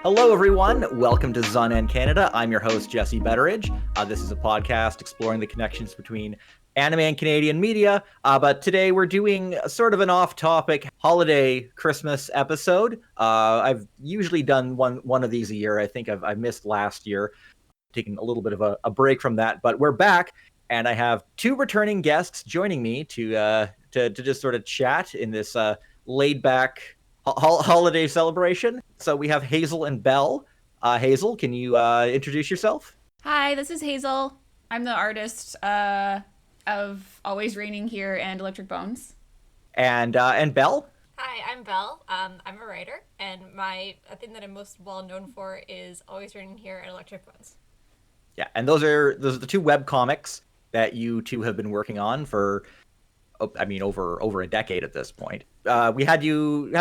Hello, everyone. Welcome to Zannen, Canada. I'm your host, Jesse Betteridge. This is a podcast exploring the connections between anime and Canadian media. But today we're doing sort of an off-topic holiday Christmas episode. I've usually done one of these a year. I think I've missed last year, taking a little bit of a break from that. But we're back, and I have two returning guests joining me to just sort of chat in this laid-back holiday celebration. So we have Hazel and Bell. Hazel, can you introduce yourself? Hi, this is Hazel. I'm the artist of Always Raining Here and Electric Bones. And Bell? Hi, I'm Belle. I'm a writer, and a thing that I'm most well known for is Always Raining Here and Electric Bones. Yeah, and those are the two web comics that you two have been working on for, over a decade at this point. We had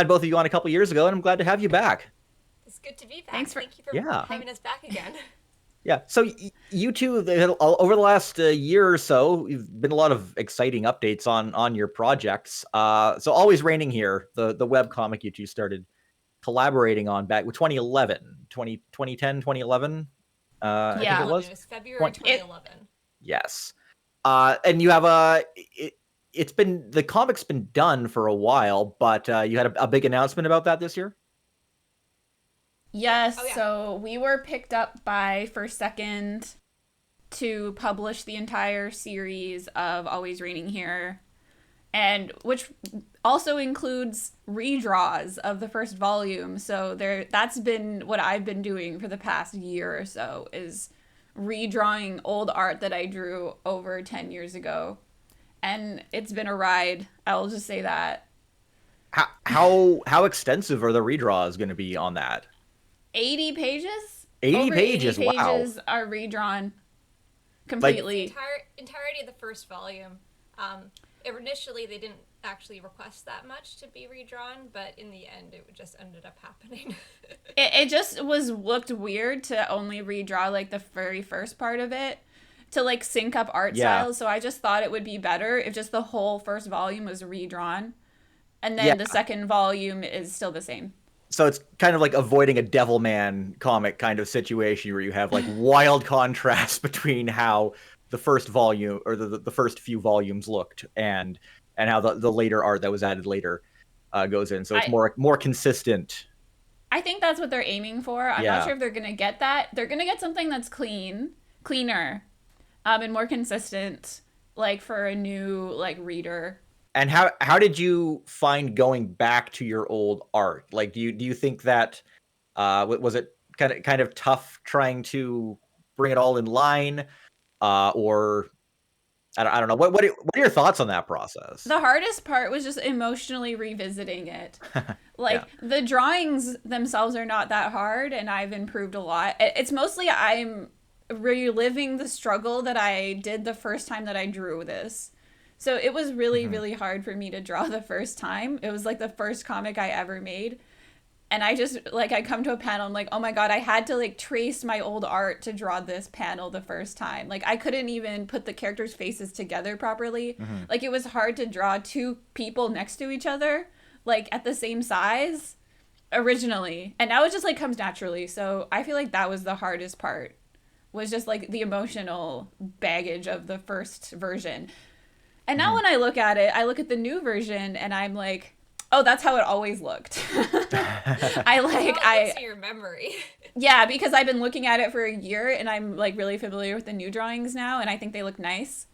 both of you on a couple years ago, and I'm glad to have you back. It's good to be back. Thank you for having us back again. Yeah, so you two, over the last year or so, you've been a lot of exciting updates on your projects. So Always Raining Here, the web comic you two started collaborating on back with 2010, 2011. I think it was. It was February 2011. Yes. And you have the comic's been done for a while, but you had a big announcement about that this year? Yes, So we were picked up by First Second to publish the entire series of Always Raining Here, and which also includes redraws of the first volume. So that's been what I've been doing for the past year or so, is redrawing old art that I drew over 10 years ago. And it's been a ride, I'll just say that. How extensive are the redraws going to be on that? 80 pages? 80 pages, 80 wow. pages are redrawn completely. Like, the entirety of the first volume. Initially, they didn't actually request that much to be redrawn, but in the end, it just ended up happening. It just looked weird to only redraw, like, the very first part of it, to, like, sync up art styles, so I just thought it would be better if just the whole first volume was redrawn, and then the second volume is still the same. So it's kind of like avoiding a Devilman comic kind of situation where you have like wild contrast between how the first volume or the first few volumes looked and how the later art that was added later goes in. So it's more consistent. I think that's what they're aiming for. I'm not sure if they're going to get that. They're going to get something that's cleaner, and more consistent, like for a new like reader. And how did you find going back to your old art? Like, do you think that was it kind of tough trying to bring it all in line, or I don't know. What are your thoughts on that process? The hardest part was just emotionally revisiting it. Like the drawings themselves are not that hard, and I've improved a lot. It's mostly I'm reliving the struggle that I did the first time that I drew this. So it was really, really hard for me to draw the first time. It was like the first comic I ever made. And I just, like, I come to a panel, I'm like, oh my God, I had to, like, trace my old art to draw this panel the first time. Like, I couldn't even put the characters' faces together properly. Like, it was hard to draw two people next to each other, like, at the same size originally. And now it just, like, comes naturally. So I feel like that was the hardest part, was just, like, the emotional baggage of the first version. And now when I look at it, I look at the new version and I'm like, oh, that's how it always looked. I your memory. Yeah, because I've been looking at it for a year and I'm like really familiar with the new drawings now and I think they look nice.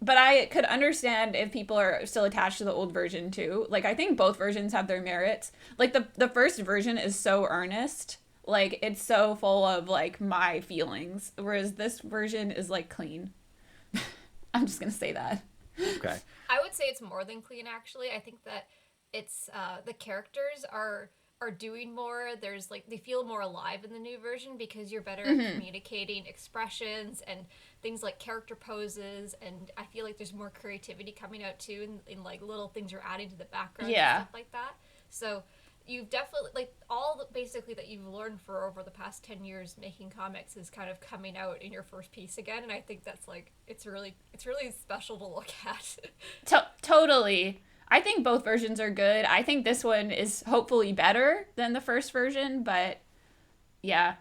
But I could understand if people are still attached to the old version too. Like, I think both versions have their merits. Like the first version is so earnest. Like, it's so full of like my feelings, whereas this version is like clean. I'm just gonna say that. Okay. I would say it's more than clean, actually. I think that it's the characters are doing more. There's like, they feel more alive in the new version because you're better at communicating expressions and things like character poses, and I feel like there's more creativity coming out too in like little things you're adding to the background and stuff like that. So you've definitely, like, basically that you've learned for over the past 10 years making comics is kind of coming out in your first piece again, and I think that's like, it's really special to look at. Totally. I think both versions are good. I think this one is hopefully better than the first version, but Yeah.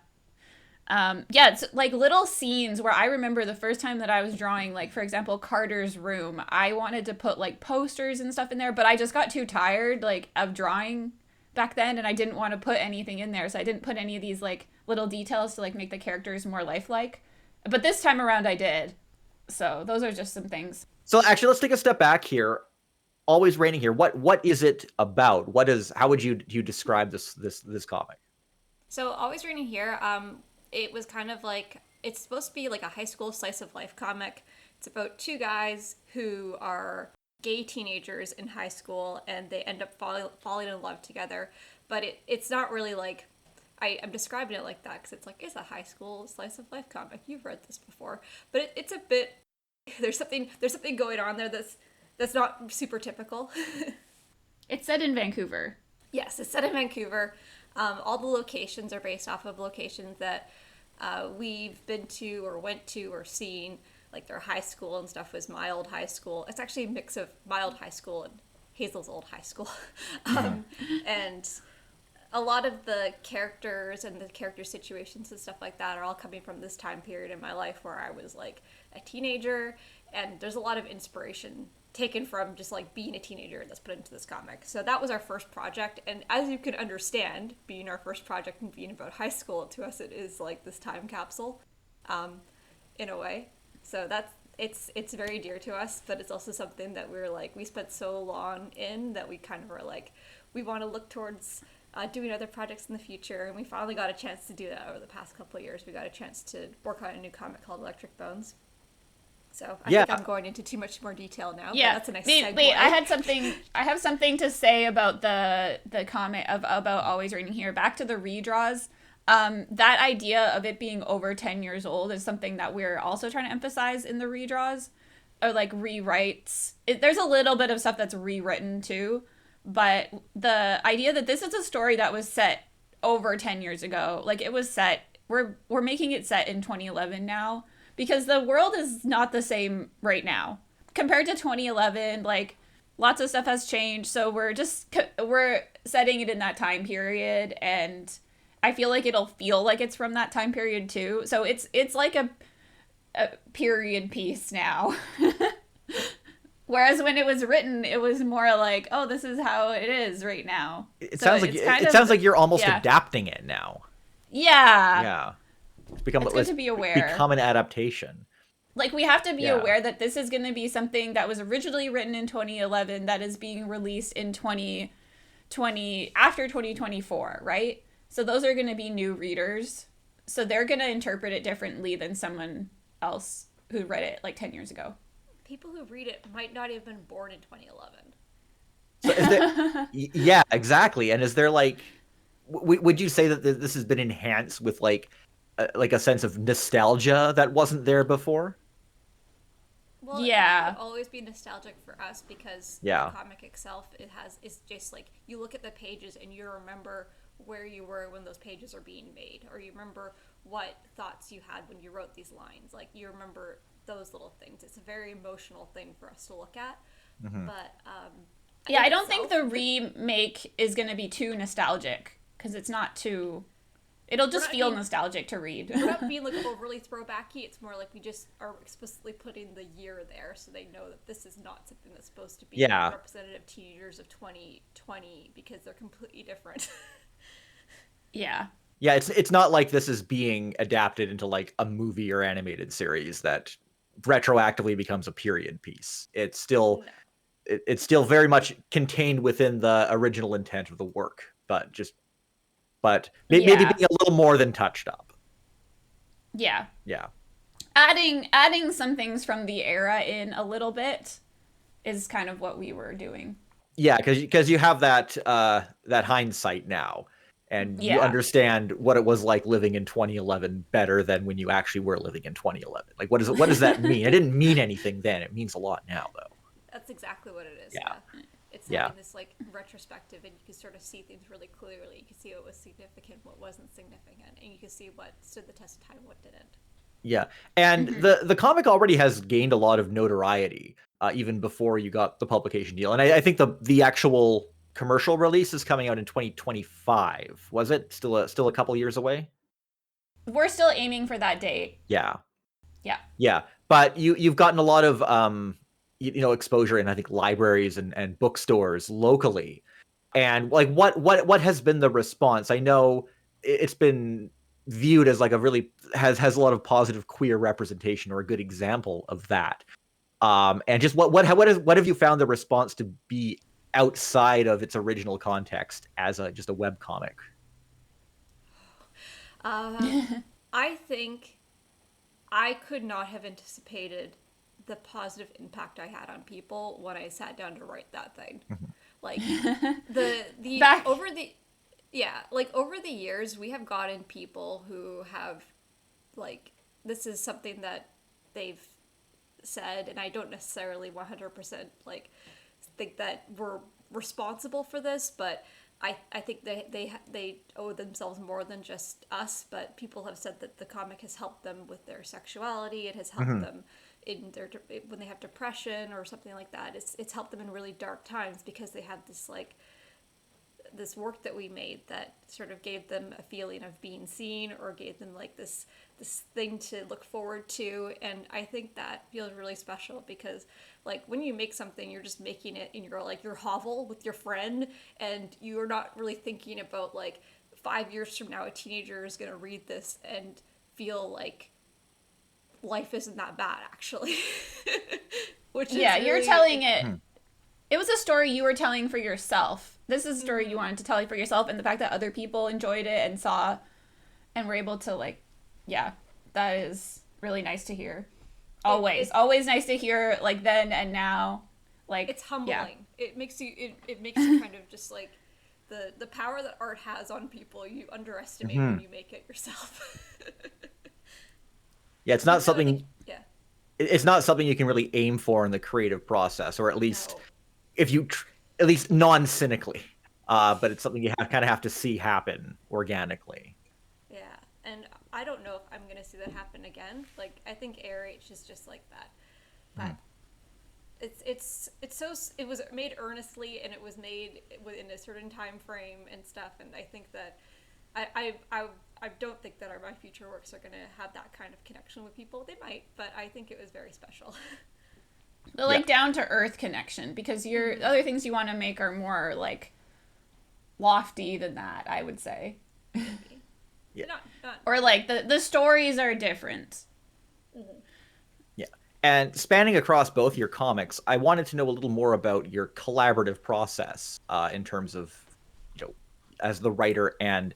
Yeah, it's like little scenes where I remember the first time that I was drawing, like, for example, Carter's room. I wanted to put like posters and stuff in there, but I just got too tired like of drawing back then, and I didn't want to put anything in there, so I didn't put any of these like little details to like make the characters more lifelike. But this time around I did. So those are just some things. So actually, let's take a step back here. Always Raining Here. What is it about? How would you describe this comic? So Always Raining Here, it was kind of like, it's supposed to be like a high school slice of life comic. It's about two guys who are gay teenagers in high school, and they end up falling in love together. But it's not really like, I'm describing it like that because it's like, it's a high school slice of life comic. You've read this before, but it's a bit, there's something going on there that's not super typical. It's set in Vancouver. Yes, it's set in Vancouver. All the locations are based off of locations that we've been to or went to or seen. Like their high school and stuff was my old high school. It's actually a mix of my old high school and Hazel's old high school. And a lot of the characters and the character situations and stuff like that are all coming from this time period in my life where I was like a teenager, and there's a lot of inspiration taken from just like being a teenager that's put into this comic. So that was our first project, and as you can understand, being our first project and being about high school, to us it is like this time capsule, in a way. So it's very dear to us, but it's also something that we spent so long in that we kind of were like, we want to look towards doing other projects in the future, and we finally got a chance to do that over the past couple of years. We got a chance to work on a new comic called Electric Bones. So I think I'm going into too much more detail now. Yeah, but that's a nice segue. Wait, I have something to say about the comment about Always Raining Here. Back to the redraws. That idea of it being over 10 years old is something that we're also trying to emphasize in the redraws, or like rewrites. There's a little bit of stuff that's rewritten too, but the idea that this is a story that was set over 10 years ago, like it was set, we're making it set in 2011 now, because the world is not the same right now compared to 2011. Like lots of stuff has changed, so we're setting it in that time period, and I feel like it'll feel like it's from that time period too. So it's like a period piece now. Whereas when it was written, it was more like, oh, this is how it is right now. It sounds like you're almost adapting it now. Yeah. Yeah. It's good to be aware. Become an adaptation. Like, we have to be aware that this is going to be something that was originally written in 2011 that is being released in 2020, after 2024, right? So those are going to be new readers. So they're going to interpret it differently than someone else who read it like 10 years ago. People who read it might not have been born in 2011. So is there, yeah, exactly. And is there like, would you say that this has been enhanced with like a sense of nostalgia that wasn't there before? Well, yeah, it will always be nostalgic for us because the comic itself, it's just like, you look at the pages and you remember where you were when those pages are being made, or you remember what thoughts you had when you wrote these lines. Like, you remember those little things. It's a very emotional thing for us to look at. Mm-hmm. But I don't think the remake is going to be too nostalgic, because it's not too. It'll just feel nostalgic to read. We're not being like overly throwbacky. It's more like we just are explicitly putting the year there, so they know that this is not something that's supposed to be representative teenagers of 2020, because they're completely different. Yeah. Yeah, it's not like this is being adapted into like a movie or animated series that retroactively becomes a period piece. It's still it's still very much contained within the original intent of the work, but maybe being a little more than touched up. Yeah. Yeah. Adding some things from the era in a little bit is kind of what we were doing. Yeah, because you have that hindsight now, and you understand what it was like living in 2011 better than when you actually were living in 2011. Like, what does that mean? It didn't mean anything then. It means a lot now, though. That's exactly what it is. Yeah. It's like this like retrospective, and you can sort of see things really clearly. You can see what was significant, what wasn't significant, and you can see what stood the test of time, what didn't. Yeah, and the comic already has gained a lot of notoriety, even before you got the publication deal. And I think the actual commercial release is coming out in 2025. Was it still a couple years away? We're still aiming for that date. Yeah. Yeah. Yeah. But you've gotten a lot of exposure in, I think, libraries and bookstores locally. And like what has been the response? I know it's been viewed as like a really has a lot of positive queer representation, or a good example of that. And just what have you found the response to be outside of its original context as just a web comic? I think I could not have anticipated the positive impact I had on people when I sat down to write that thing. Like the Back. over the yeah, like over the years we have gotten people who have like this is something that they've said, and I don't necessarily 100% like think that we're responsible for this, but I think they owe themselves more than just us. But people have said that the comic has helped them with their sexuality. It has helped them in their when they have depression or something like that. It's helped them in really dark times because they have this like this work that we made that sort of gave them a feeling of being seen, or gave them like this thing to look forward to. And I think that feels really special because like when you make something, you're just making it in your hovel with your friend, and you're not really thinking about like 5 years from now a teenager is going to read this and feel like life isn't that bad actually. Which is You're telling it. It was a story you were telling for yourself. This is a story you wanted to tell for yourself, and the fact that other people enjoyed it and saw and were able to like, that is really nice to hear. Always nice to hear, like then and now. Like it's humbling. It makes you kind of just like the power that art has on people you underestimate when you make it yourself. Yeah, it's not something. It's not something you can really aim for in the creative process, or at least if you, at least non-cynically. But it's something you kind of have to see happen organically. Yeah, and I don't know if I'm gonna see that happen again. Like I think ARH is just like that. But it was made earnestly, and it was made within a certain time frame and stuff. And I think that I don't think that my future works are going to have that kind of connection with people. They might, but I think it was very special. The like down to earth connection, because your other things you want to make are more like lofty than that, I would say. Yeah. Not or like the stories are different. Yeah. And spanning across both your comics, I wanted to know a little more about your collaborative process in terms of, as the writer and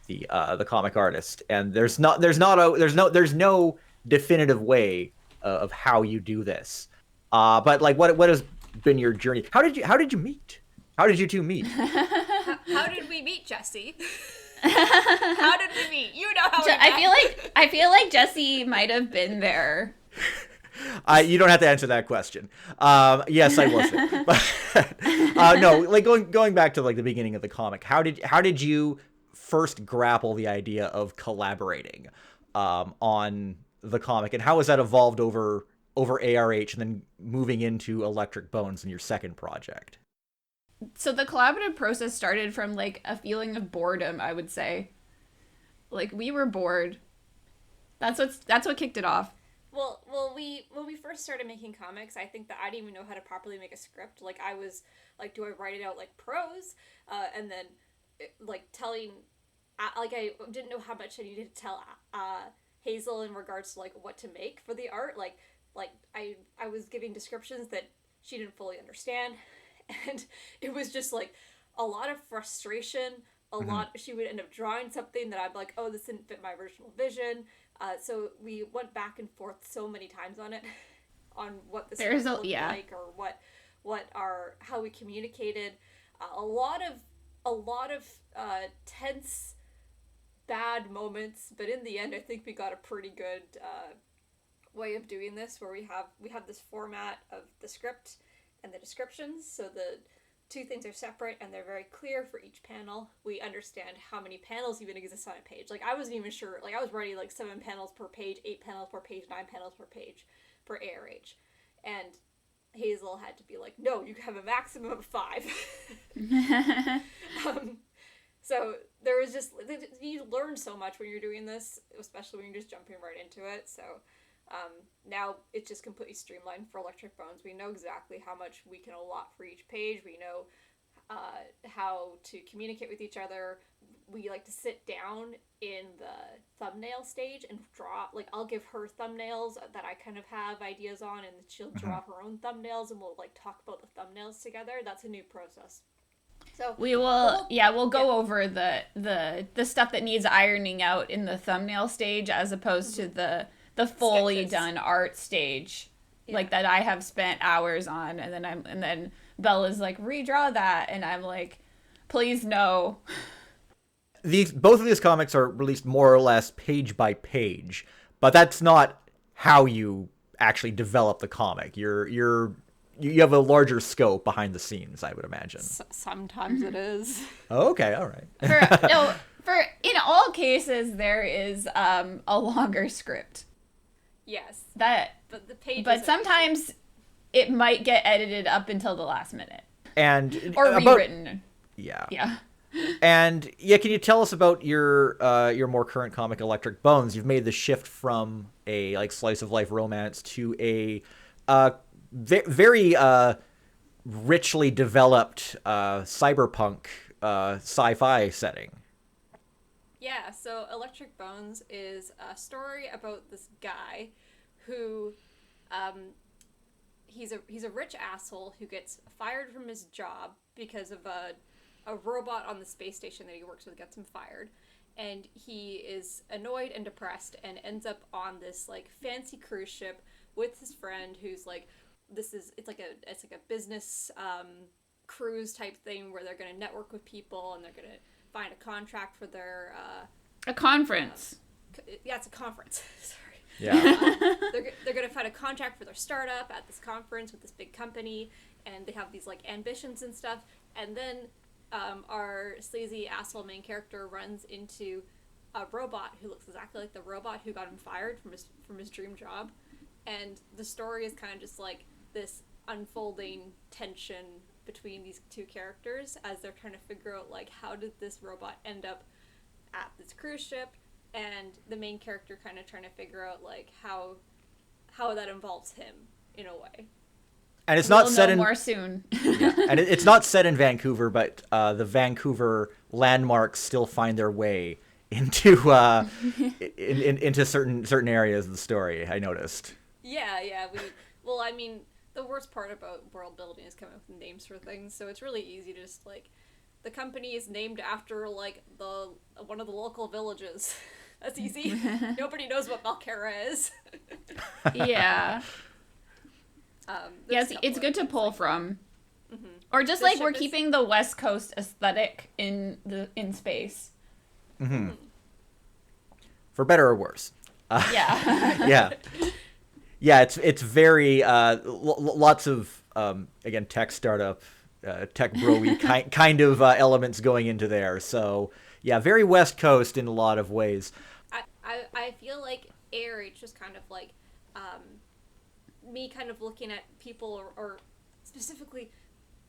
the comic artist. And there's no definitive way of how you do this. But like, what has been your journey? How did you meet? How did you two meet? How did we meet, Jesse? How did we meet? You know how we met. I feel like Jesse might have been there. You don't have to answer that question. Yes, I wasn't. But, no, like going back to like the beginning of the comic. How did you first grapple the idea of collaborating on the comic, and how has that evolved over ARH and then moving into Electric Bones in your second project? So the collaborative process started from like a feeling of boredom, I would say. Like we were bored. That's what kicked it off. Well, when we first started making comics, I think that I didn't even know how to properly make a script. Like I was like, do I write it out like prose, and then like telling, like I didn't know how much I needed to tell Hazel in regards to like what to make for the art. Like I was giving descriptions that she didn't fully understand, and it was just like a lot of frustration. She would end up drawing something that I'm like, oh, this didn't fit my original vision. So we went back and forth so many times on it, on what the script looked like, or how we communicated. A lot of tense, bad moments, but in the end, I think we got a pretty good way of doing this, where we have this format of the script and the descriptions, so the two things are separate and they're very clear for each panel. We understand how many panels even exist on a page. Like I wasn't even sure, like I was writing like 7 panels per page, 8 panels per page, 9 panels per page for ARH. And Hazel had to be like, no, you have a maximum of 5. So there was just, you learn so much when you're doing this, especially when you're just jumping right into it. So now it's just completely streamlined for Electric Bones. We know exactly how much we can allot for each page. We know how to communicate with each other. We like to sit down in the thumbnail stage and draw. Like, I'll give her thumbnails that I kind of have ideas on, and she'll draw her own thumbnails, and we'll like talk about the thumbnails together. That's a new process. So we'll go over the stuff that needs ironing out in the thumbnail stage, as opposed to the fully Sketches. done art stage, like that I have spent hours on, and then Bella's like, redraw that, and I'm like, please no. Both of these comics are released more or less page by page, but that's not how you actually develop the comic. You have a larger scope behind the scenes, I would imagine. Sometimes it is. Oh, okay, all right. For in all cases, there is a longer script. Yes. But the pages. But sometimes it might get edited up until the last minute. Or rewritten. Yeah. Yeah. And can you tell us about your more current comic, Electric Bones? You've made the shift from a like slice of life romance to a very richly developed cyberpunk sci-fi setting. Yeah, so Electric Bones is a story about this guy who he's a rich asshole who gets fired from his job because of a robot on the space station that he works with gets him fired, and he is annoyed and depressed and ends up on this like fancy cruise ship with his friend who's like, it's like a business cruise type thing where they're going to network with people and they're going to find a contract for their a conference. It's a conference. Sorry. Yeah. They're going to find a contract for their startup at this conference with this big company, and they have these like ambitions and stuff, and then our sleazy asshole main character runs into a robot who looks exactly like the robot who got him fired from his dream job, and the story is kind of just like this unfolding tension between these two characters as they're trying to figure out like, how did this robot end up at this cruise ship, and the main character kind of trying to figure out like how that involves him in a way. And it's not set in more soon. Yeah. And it's not set in Vancouver, but the Vancouver landmarks still find their way into into certain areas of the story, I noticed. Yeah. I mean, the worst part about world building is coming up with names for things, so it's really easy to just like, the company is named after like one of the local villages. That's easy. Nobody knows what Malcara is. Yeah. Yes, it's good to pull from. Mm-hmm. Or just like we're keeping the West Coast aesthetic in space. Mm-hmm. For better or worse. Yeah. Yeah, it's very lots of again tech startup, tech bro-y kind of elements going into there. So yeah, very West Coast in a lot of ways. I feel like ARH is kind of like me kind of looking at people or specifically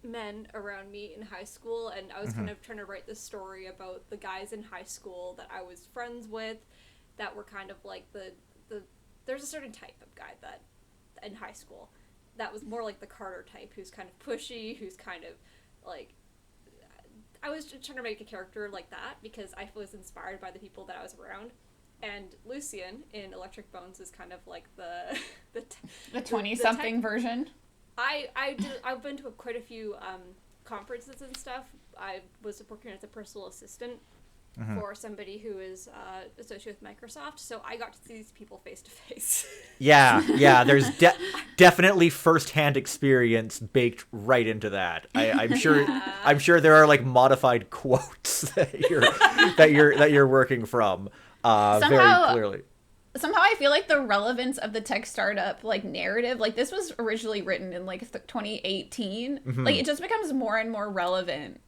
men around me in high school, and I was kind of trying to write this story about the guys in high school that I was friends with that were kind of like the there's a certain type of guy that in high school that was more like the Carter type, who's kind of pushy, who's kind of like, I was just trying to make a character like that because I was inspired by the people that I was around. And Lucian in Electric Bones is kind of like the 20-something version. I've been to quite a few conferences and stuff. I was working as a personal assistant for somebody who is associated with Microsoft, so I got to see these people face to face. Yeah. There's definitely first-hand experience baked right into that. I'm sure there are like modified quotes that you're working from. Very clearly. Somehow I feel like the relevance of the tech startup like narrative, like this was originally written in like 2018, like it just becomes more and more relevant,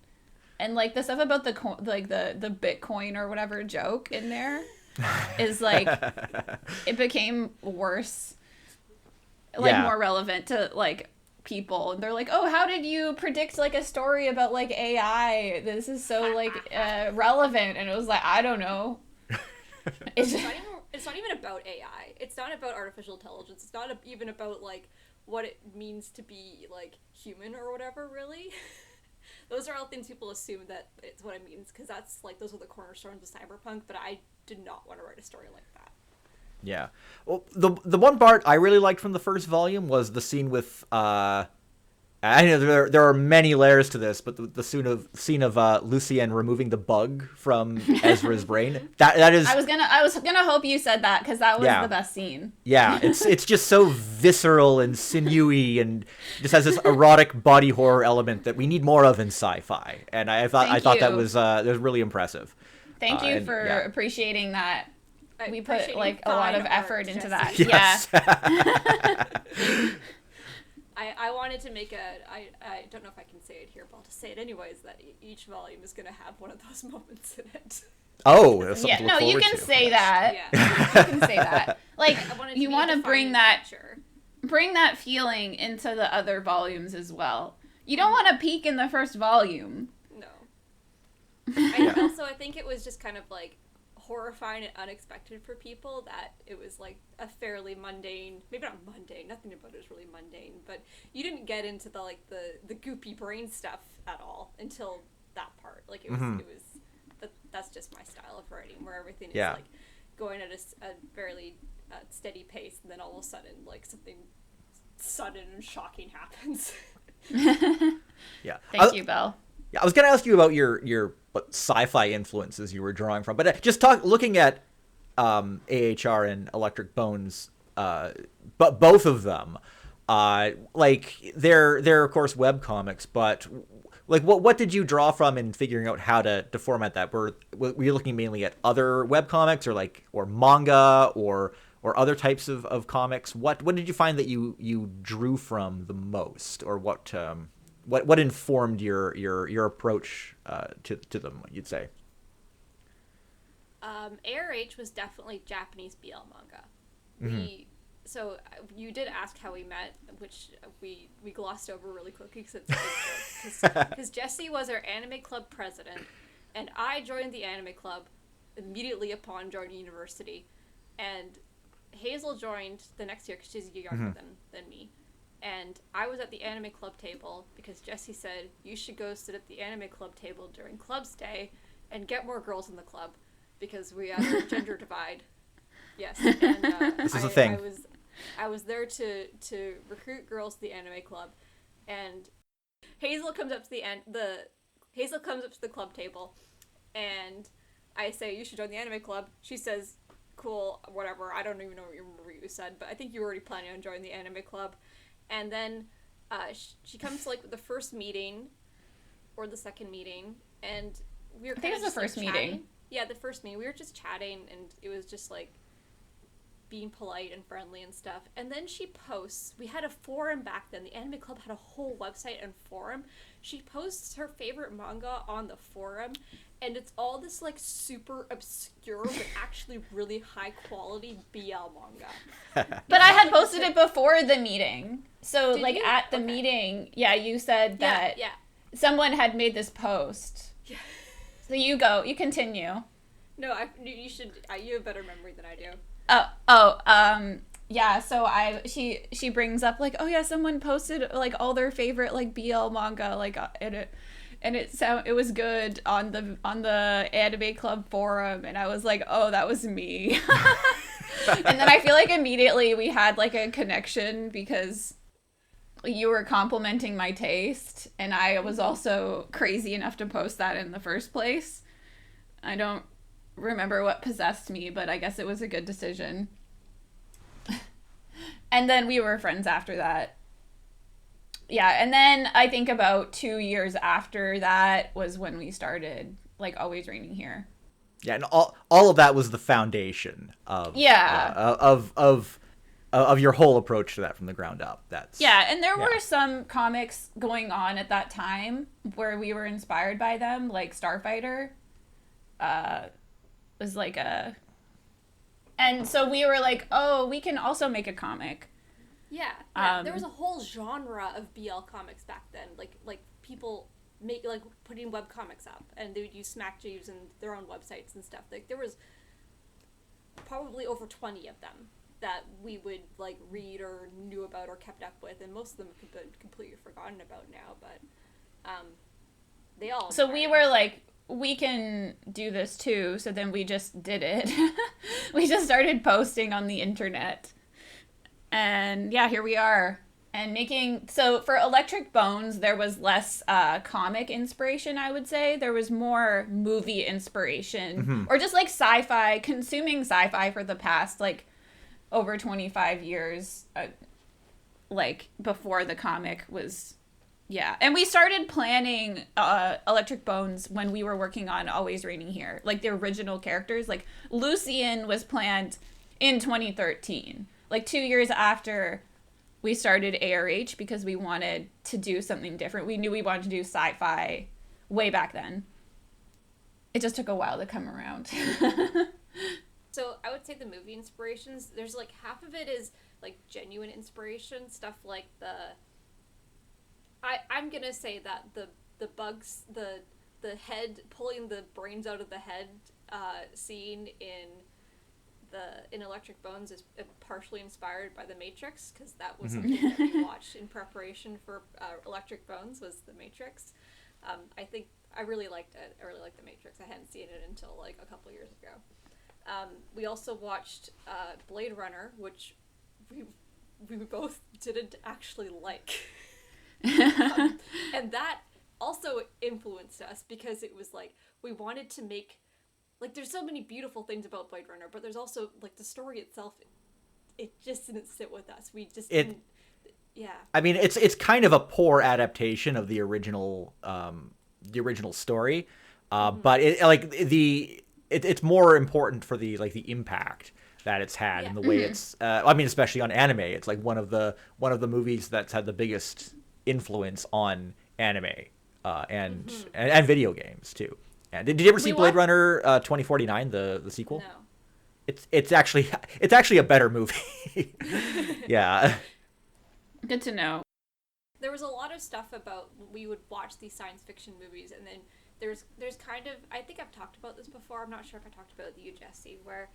and like the stuff about the Bitcoin or whatever joke in there is like it became worse, like more relevant to like people, and they're like, oh, how did you predict like a story about like AI? This is so like relevant. And it was like, I don't know. It's not even about AI. It's not about artificial intelligence. It's not even about like what it means to be like human or whatever, really. Those are all things people assume that it's what it means, because that's like, those are the cornerstones of cyberpunk, but I did not want to write a story like that. Yeah. Well, the one part I really liked from the first volume was the scene with I know there are many layers to this, but the scene of Lucien removing the bug from Ezra's brain. That is. I was gonna hope you said that, because that was the best scene. Yeah, it's just so visceral and sinewy, and just has this erotic body horror element that we need more of in sci-fi. And I thought that was really impressive. Thank you for appreciating that. We put like a lot of effort into that. Yes. Yeah. I wanted to make I don't know if I can say it here, but I'll just say it anyways, that each volume is going to have one of those moments in it. Oh, that's something to look no, you forward can to. say that. Yeah. You can say that. Like, you want to bring that feature. feeling into the other volumes as well. You don't want to peak in the first volume. No. I think it was just kind of like horrifying and unexpected for people that it was like a fairly mundane, maybe not mundane, nothing about it was really mundane, but you didn't get into the like the goopy brain stuff at all until that part. Like it was that's just my style of writing, where everything is like going at a fairly steady pace, and then all of a sudden like something sudden and shocking happens. Yeah. Thank you, Belle. Yeah, I was gonna ask you about your sci-fi influences you were drawing from, but just looking at AHR and Electric Bones, but both of them, like they're of course web comics, but like what did you draw from in figuring out how to format that? Were you looking mainly at other web comics or manga or other types of comics? What did you find that you drew from the most, or what informed your approach to them, you'd say? ARH was definitely Japanese BL manga. Mm-hmm. So you did ask how we met, which we glossed over really quickly because Jesse was our anime club president, and I joined the anime club immediately upon joining university, and Hazel joined the next year because she's younger than me. And I was at the anime club table because Jesse said, you should go sit at the anime club table during clubs day and get more girls in the club because we have a gender divide. Yes. And this is a thing. I was there to recruit girls to the anime club, and Hazel comes up to the club table, and I say, you should join the anime club. She says, cool, whatever. I don't even know what you said, but I think you were already planning on joining the anime club. And then she comes to like the first meeting or the second meeting, and we were kind of the first meeting. Yeah, the first meeting. We were just chatting, and it was just like being polite and friendly and stuff. And then she posts, we had a forum back then. The anime club had a whole website and forum. She posts her favorite manga on the forum, and it's all this like super obscure but actually really high quality BL manga. But I had posted it before the meeting. So Did like you? at the meeting, you said that someone had made this post. Yeah. So you continue. No, you should. You have better memory than I do. Yeah, so she brings up like, oh yeah, someone posted like all their favorite like BL manga like it was good on the anime club forum, and I was like, oh, that was me. And then I feel like immediately we had like a connection because you were complimenting my taste, and I was also crazy enough to post that in the first place. I don't remember what possessed me, but I guess it was a good decision. And then we were friends after that. Yeah, and then I think about 2 years after that was when we started like Always Raining Here. Yeah, and all of that was the foundation of of your whole approach to that from the ground up. And there were some comics going on at that time where we were inspired by them, like Starfighter. Was like and so we were like, oh, we can also make a comic. Yeah, there was a whole genre of BL comics back then. Like people putting web comics up, and they would use Smack Jeeves and their own websites and stuff. Like there was probably over 20 of them that we would like read or knew about or kept up with, and most of them have been completely forgotten about now. But they all. So we were like, we can do this too. So then we just did it. We just started posting on the internet. And yeah, here we are. And so for Electric Bones, there was less comic inspiration, I would say. There was more movie inspiration, or just like sci-fi, consuming sci-fi for the past like over 25 years, like before the comic was, yeah. And we started planning Electric Bones when we were working on Always Raining Here, like the original characters. Like Lucian was planned in 2013. Like 2 years after we started ARH, because we wanted to do something different. We knew we wanted to do sci-fi way back then. It just took a while to come around. So I would say the movie inspirations, there's like half of it is like genuine inspiration, stuff like I'm gonna say that the bugs, the head pulling the brains out of the head scene in Electric Bones is partially inspired by The Matrix, because that was something that we watched in preparation for Electric Bones, was The Matrix. I think I really liked it. I really liked The Matrix. I hadn't seen it until like a couple years ago. We also watched Blade Runner, which we both didn't actually like. And that also influenced us, because it was like we wanted to make, like, there's so many beautiful things about Blade Runner, but there's also like the story itself, it just didn't sit with us. We just didn't. Yeah. I mean, it's kind of a poor adaptation of the original story, but it's more important for the impact that it's had and the way it's. I mean, especially on anime, it's like one of the movies that's had the biggest influence on anime and video games too. And did you ever see Blade Runner 2049, the sequel? No. It's actually a better movie. Yeah. Good to know. There was a lot of stuff about, we would watch these science fiction movies, and then there's kind of, I think I've talked about this before, I'm not sure if I talked about it with you, Jesse, where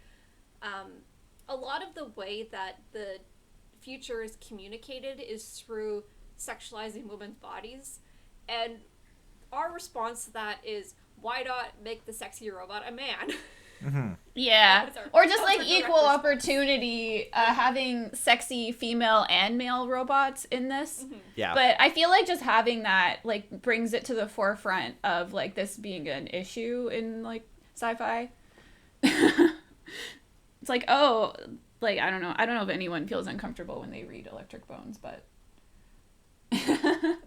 a lot of the way that the future is communicated is through sexualizing women's bodies, and our response to that is, why not make the sexy robot a man? Yeah. Or just like equal opportunity, having sexy female and male robots in this. Yeah. But I feel like just having that like brings it to the forefront of like this being an issue in like sci-fi. It's like, oh, like I don't know if anyone feels uncomfortable when they read Electric Bones, but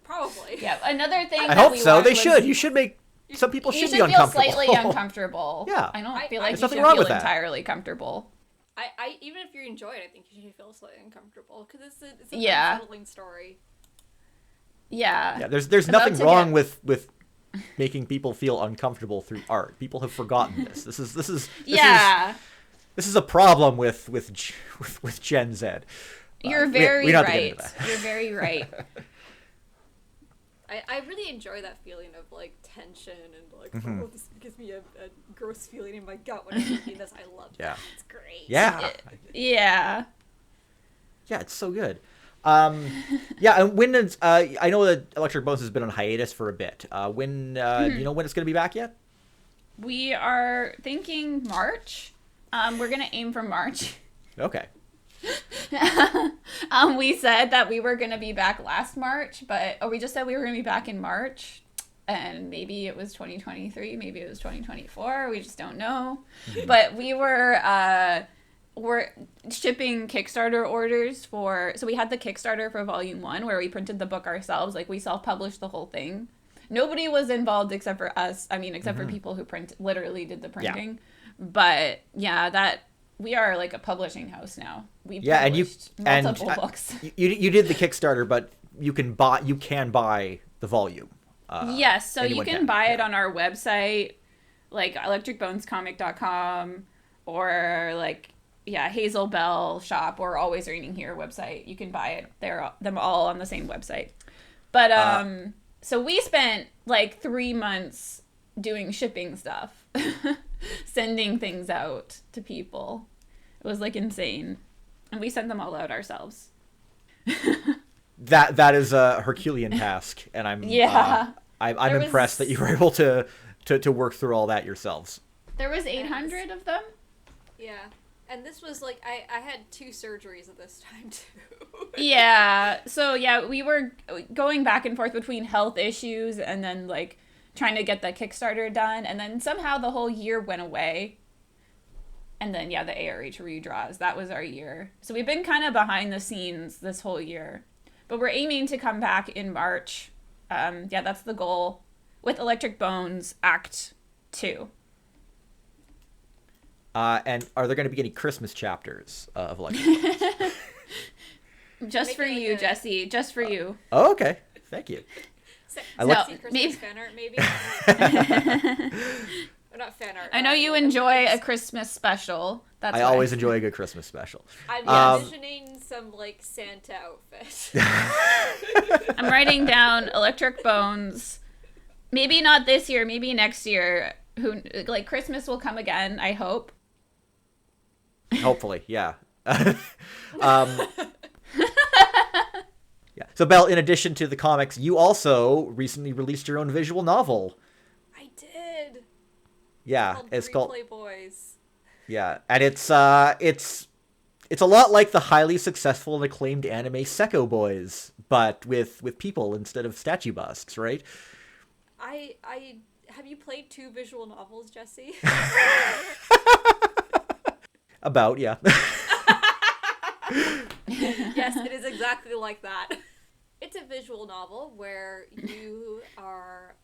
probably. Yeah. Another thing I hope so. They should. You should make. Some people should be uncomfortable. You should feel slightly uncomfortable. Yeah. I don't feel like you should nothing wrong feel with that. entirely comfortable. I even if you enjoy it, I think you should feel slightly uncomfortable, because it's a unsettling story. Yeah. Yeah. There's nothing wrong with making people feel uncomfortable through art. People have forgotten this. This is a problem with Gen Z. You're very right. You're very right. I really enjoy that feeling of like tension and like, oh, this gives me a gross feeling in my gut when I'm reading this. I love that. It's great. Yeah. Yeah. Yeah, it's so good. Yeah, and when is, I know that Electric Bones has been on hiatus for a bit. Do you know when it's going to be back yet? We are thinking March. We're going to aim for March. Okay. We said that we were going to be back last March, but we just said we were going to be back in March, and maybe it was 2023, maybe it was 2024, we just don't know. But we're shipping Kickstarter orders so we had the Kickstarter for Volume 1 where we printed the book ourselves, like we self-published the whole thing. Nobody was involved except for us, except for people who literally did the printing. But yeah, we are like a publishing house now. We published multiple books. You did the Kickstarter, but you can buy the volume. Yes, so you can buy it on our website, like electricbonescomic.com, or like Hazel Bell shop or Always Raining Here website. You can buy it. Them all on the same website. But so we spent like 3 months doing shipping stuff, sending things out to people. It was like insane, and we sent them all out ourselves. That is a Herculean task, and I'm impressed that you were able to work through all that yourselves. There was 800 of them. Yeah. And this was like, I had 2 surgeries at this time too. Yeah. So yeah, we were going back and forth between health issues and then like trying to get the Kickstarter done. And then somehow the whole year went away. And then, yeah, the ARH redraws. That was our year. So we've been kind of behind the scenes this whole year. But we're aiming to come back in March. Yeah, that's the goal. With Electric Bones Act 2. And are there going to be any Christmas chapters of Electric Bones? Just for you, Jesse. Just for you. Oh, okay. Thank you. Christmas fan art, maybe? Or not fan art. I know you enjoy a Christmas special. I always enjoy a good Christmas special. I'm envisioning some, like, Santa outfit. I'm writing down Electric Bones. Maybe not this year. Maybe next year. Christmas will come again, I hope. Hopefully, yeah. Yeah. So, Belle, in addition to the comics, you also recently released your own visual novel. I did. Yeah, it's called Replay Boys. Yeah, and it's a lot like the highly successful and acclaimed anime Secco Boys, but with people instead of statue busts, right? I have you played 2 visual novels, Jesse? About, yeah. Yes, it is exactly like that. It's a visual novel where you are,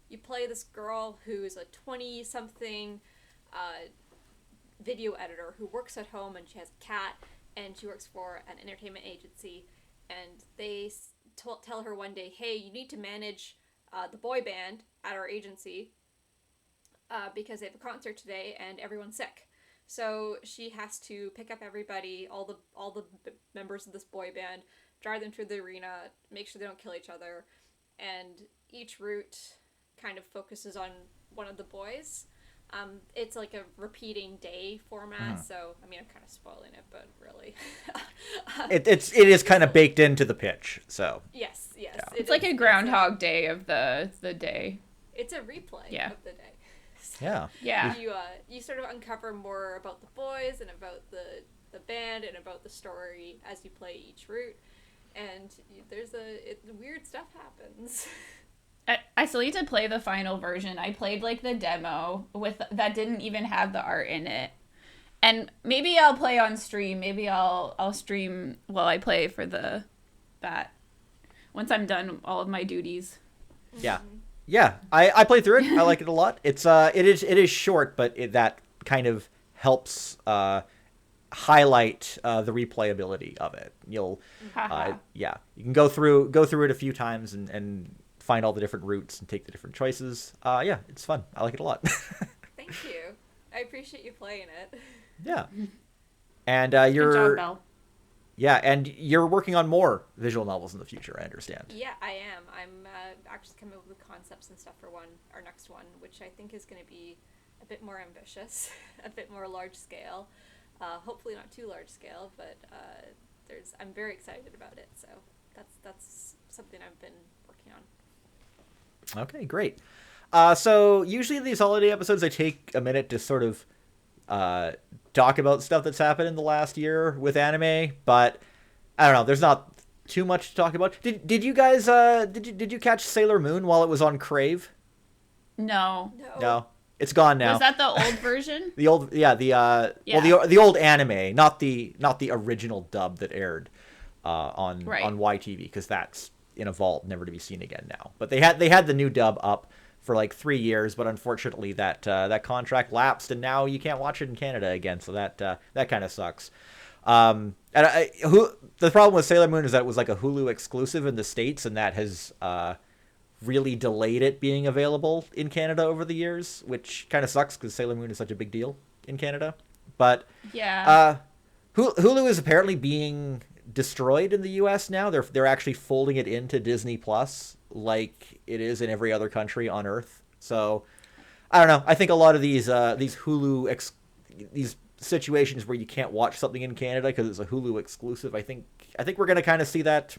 you play this girl who's a 20-something video editor who works at home, and she has a cat, and she works for an entertainment agency, and they tell her one day, hey, you need to manage the boy band at our agency because they have a concert today and everyone's sick. So she has to pick up everybody, all the members of this boy band, drive them to the arena, make sure they don't kill each other, and each route kind of focuses on one of the boys. It's like a repeating day format, so I mean I'm kind of spoiling it, but really, it is kind of baked into the pitch. So yes, yeah. It's like a Groundhog Day of the day. It's a replay of the day. So Yeah. You sort of uncover more about the boys and about the band and about the story as you play each route, and weird stuff happens. I still need to play the final version. I played like the demo that didn't even have the art in it. And maybe I'll play on stream. Maybe I'll stream while I play for that once I'm done all of my duties. Yeah. Yeah. I played through it. I like it a lot. It is short, but that kind of helps highlight the replayability of it. You'll you can go through it a few times and find all the different routes and take the different choices. Yeah, it's fun. I like it a lot. Thank you. I appreciate you playing it. Yeah. And Good job, Belle. Yeah, and you're working on more visual novels in the future, I understand. Yeah, I am. I'm actually coming up with concepts and stuff for our next one, which I think is going to be a bit more ambitious, a bit more large scale. Hopefully not too large scale, but I'm very excited about it. So that's something I've been working on. Okay, great. So usually these holiday episodes, I take a minute to sort of talk about stuff that's happened in the last year with anime, but I don't know. There's not too much to talk about. Did you guys did you catch Sailor Moon while it was on Crave? No. It's gone now. Was that the old version? The old, well, the old anime, not the original dub that aired on YTV, because that's in a vault, never to be seen again now. But they had the new dub up for like 3 years, but unfortunately that contract lapsed, and now you can't watch it in Canada again. So that kind of sucks. And the problem with Sailor Moon is that it was like a Hulu exclusive in the States, and that has really delayed it being available in Canada over the years, which kind of sucks because Sailor Moon is such a big deal in Canada. But Yeah. Hulu is apparently being destroyed in the U.S. now. They're actually folding it into Disney Plus like it is in every other country on Earth. So I don't know. I think a lot of these Hulu these situations where you can't watch something in Canada because it's a Hulu exclusive, I think we're going to kind of see that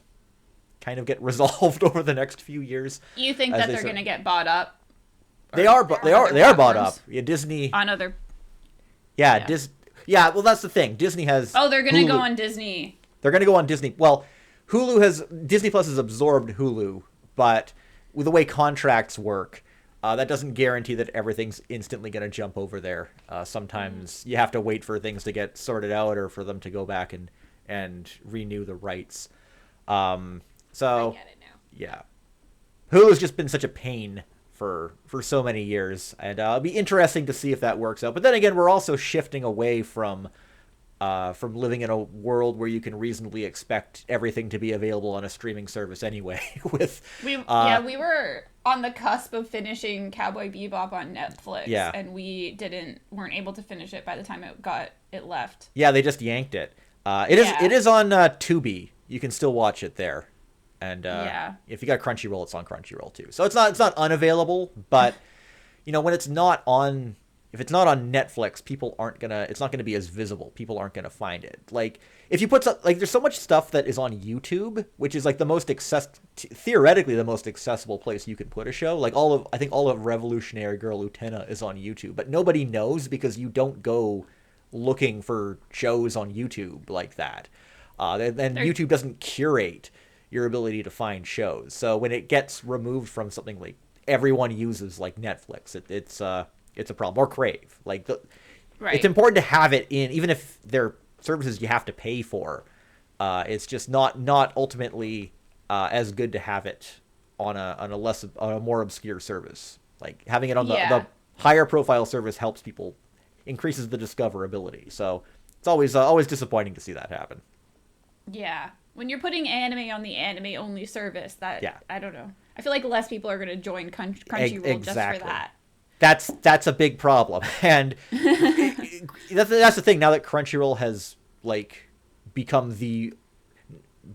kind of get resolved over the next few years. You think that they're going to get bought up? They are bought up. Yeah, Disney on other. Yeah, yeah. Well, that's the thing. Disney has. Oh, they're going to go on Disney. They're going to go on Disney. Well, Disney Plus has absorbed Hulu, but with the way contracts work, that doesn't guarantee that everything's instantly going to jump over there. Sometimes you have to wait for things to get sorted out or for them to go back and renew the rights. So I get it now. Yeah, Hulu's just been such a pain for so many years, and it'll be interesting to see if that works out. But then again, we're also shifting away from living in a world where you can reasonably expect everything to be available on a streaming service anyway. We were on the cusp of finishing Cowboy Bebop on Netflix, and we weren't able to finish it by the time it left. Yeah, they just yanked it. It is on Tubi. You can still watch it there, and if you got Crunchyroll, it's on Crunchyroll too. So it's not unavailable, but when it's not on. If it's not on Netflix, it's not gonna be as visible. People aren't gonna find it. Like if you there's so much stuff that is on YouTube, which is like theoretically the most accessible place you could put a show. Like I think all of Revolutionary Girl Utena is on YouTube, but nobody knows because you don't go looking for shows on YouTube like that. And YouTube doesn't curate your ability to find shows. So when it gets removed from something like everyone uses like Netflix, it's a problem. Or Crave. It's important to have it in, even if they're services you have to pay for. It's just not ultimately as good to have it on a more obscure service. Like having it on the higher profile service helps people, increases the discoverability. So it's always disappointing to see that happen. Yeah, when you're putting anime on the anime only service, I don't know. I feel like less people are going to join Crunchyroll just for that. That's a big problem, and that's the thing. Now that Crunchyroll has become the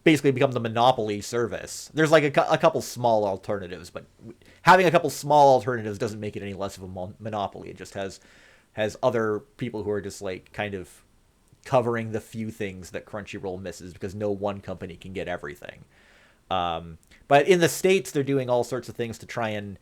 monopoly service, there's like a couple small alternatives, but having a couple small alternatives doesn't make it any less of a monopoly. It just has other people who are just kind of covering the few things that Crunchyroll misses because no one company can get everything. But in the States, they're doing all sorts of things to try and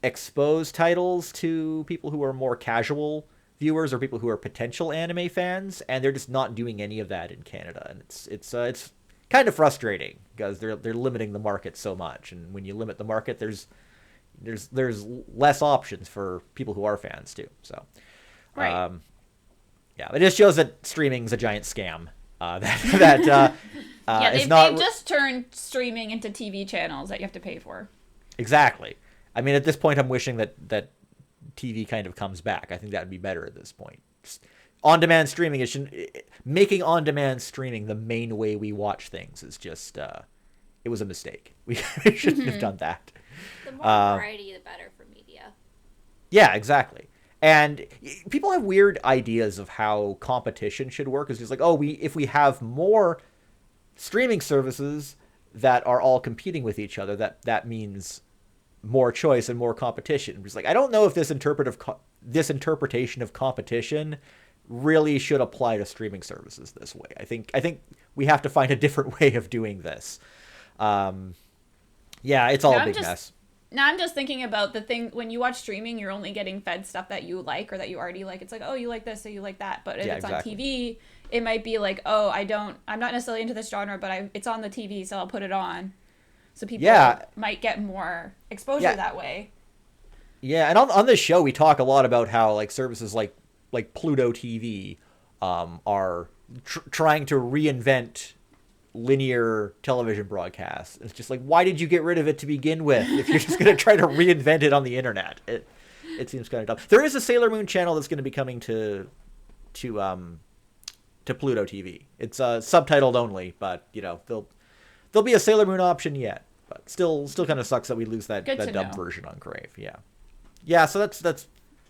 expose titles to people who are more casual viewers or people who are potential anime fans, and they're just not doing any of that in Canada, and it's kind of frustrating because they're limiting the market so much, and when you limit the market, there's less options for people who are fans too. So, right. It just shows that streaming's a giant scam. They've just turned streaming into TV channels that you have to pay for. Exactly. I mean, at this point, I'm wishing that TV kind of comes back. I think that would be better at this point. Just on-demand streaming, making on-demand streaming the main way we watch things is just, it was a mistake. We shouldn't have done that. The more variety, the better for media. Yeah, exactly. And people have weird ideas of how competition should work. It's just like, if we have more streaming services that are all competing with each other, that means more choice and more competition. It's like, I don't know if this interpretation of competition really should apply to streaming services this way. I think we have to find a different way of doing this. It's all a big mess. Now I'm just thinking about the thing, when you watch streaming, you're only getting fed stuff that you like or that you already like. It's like, oh, you like this, so you like that. But if it's on TV, it might be like, oh, I'm not necessarily into this genre, but it's on the TV, so I'll put it on. So people might get more exposure that way. Yeah, and on this show, we talk a lot about how services like Pluto TV are trying to reinvent linear television broadcasts. It's just like, why did you get rid of it to begin with if you're just going to try to reinvent it on the internet? It seems kind of dumb. There is a Sailor Moon channel that's going to be coming to Pluto TV. It's subtitled only, but there'll be a Sailor Moon option yet. But still kind of sucks that we lose that dubbed version on Crave. Yeah. So that's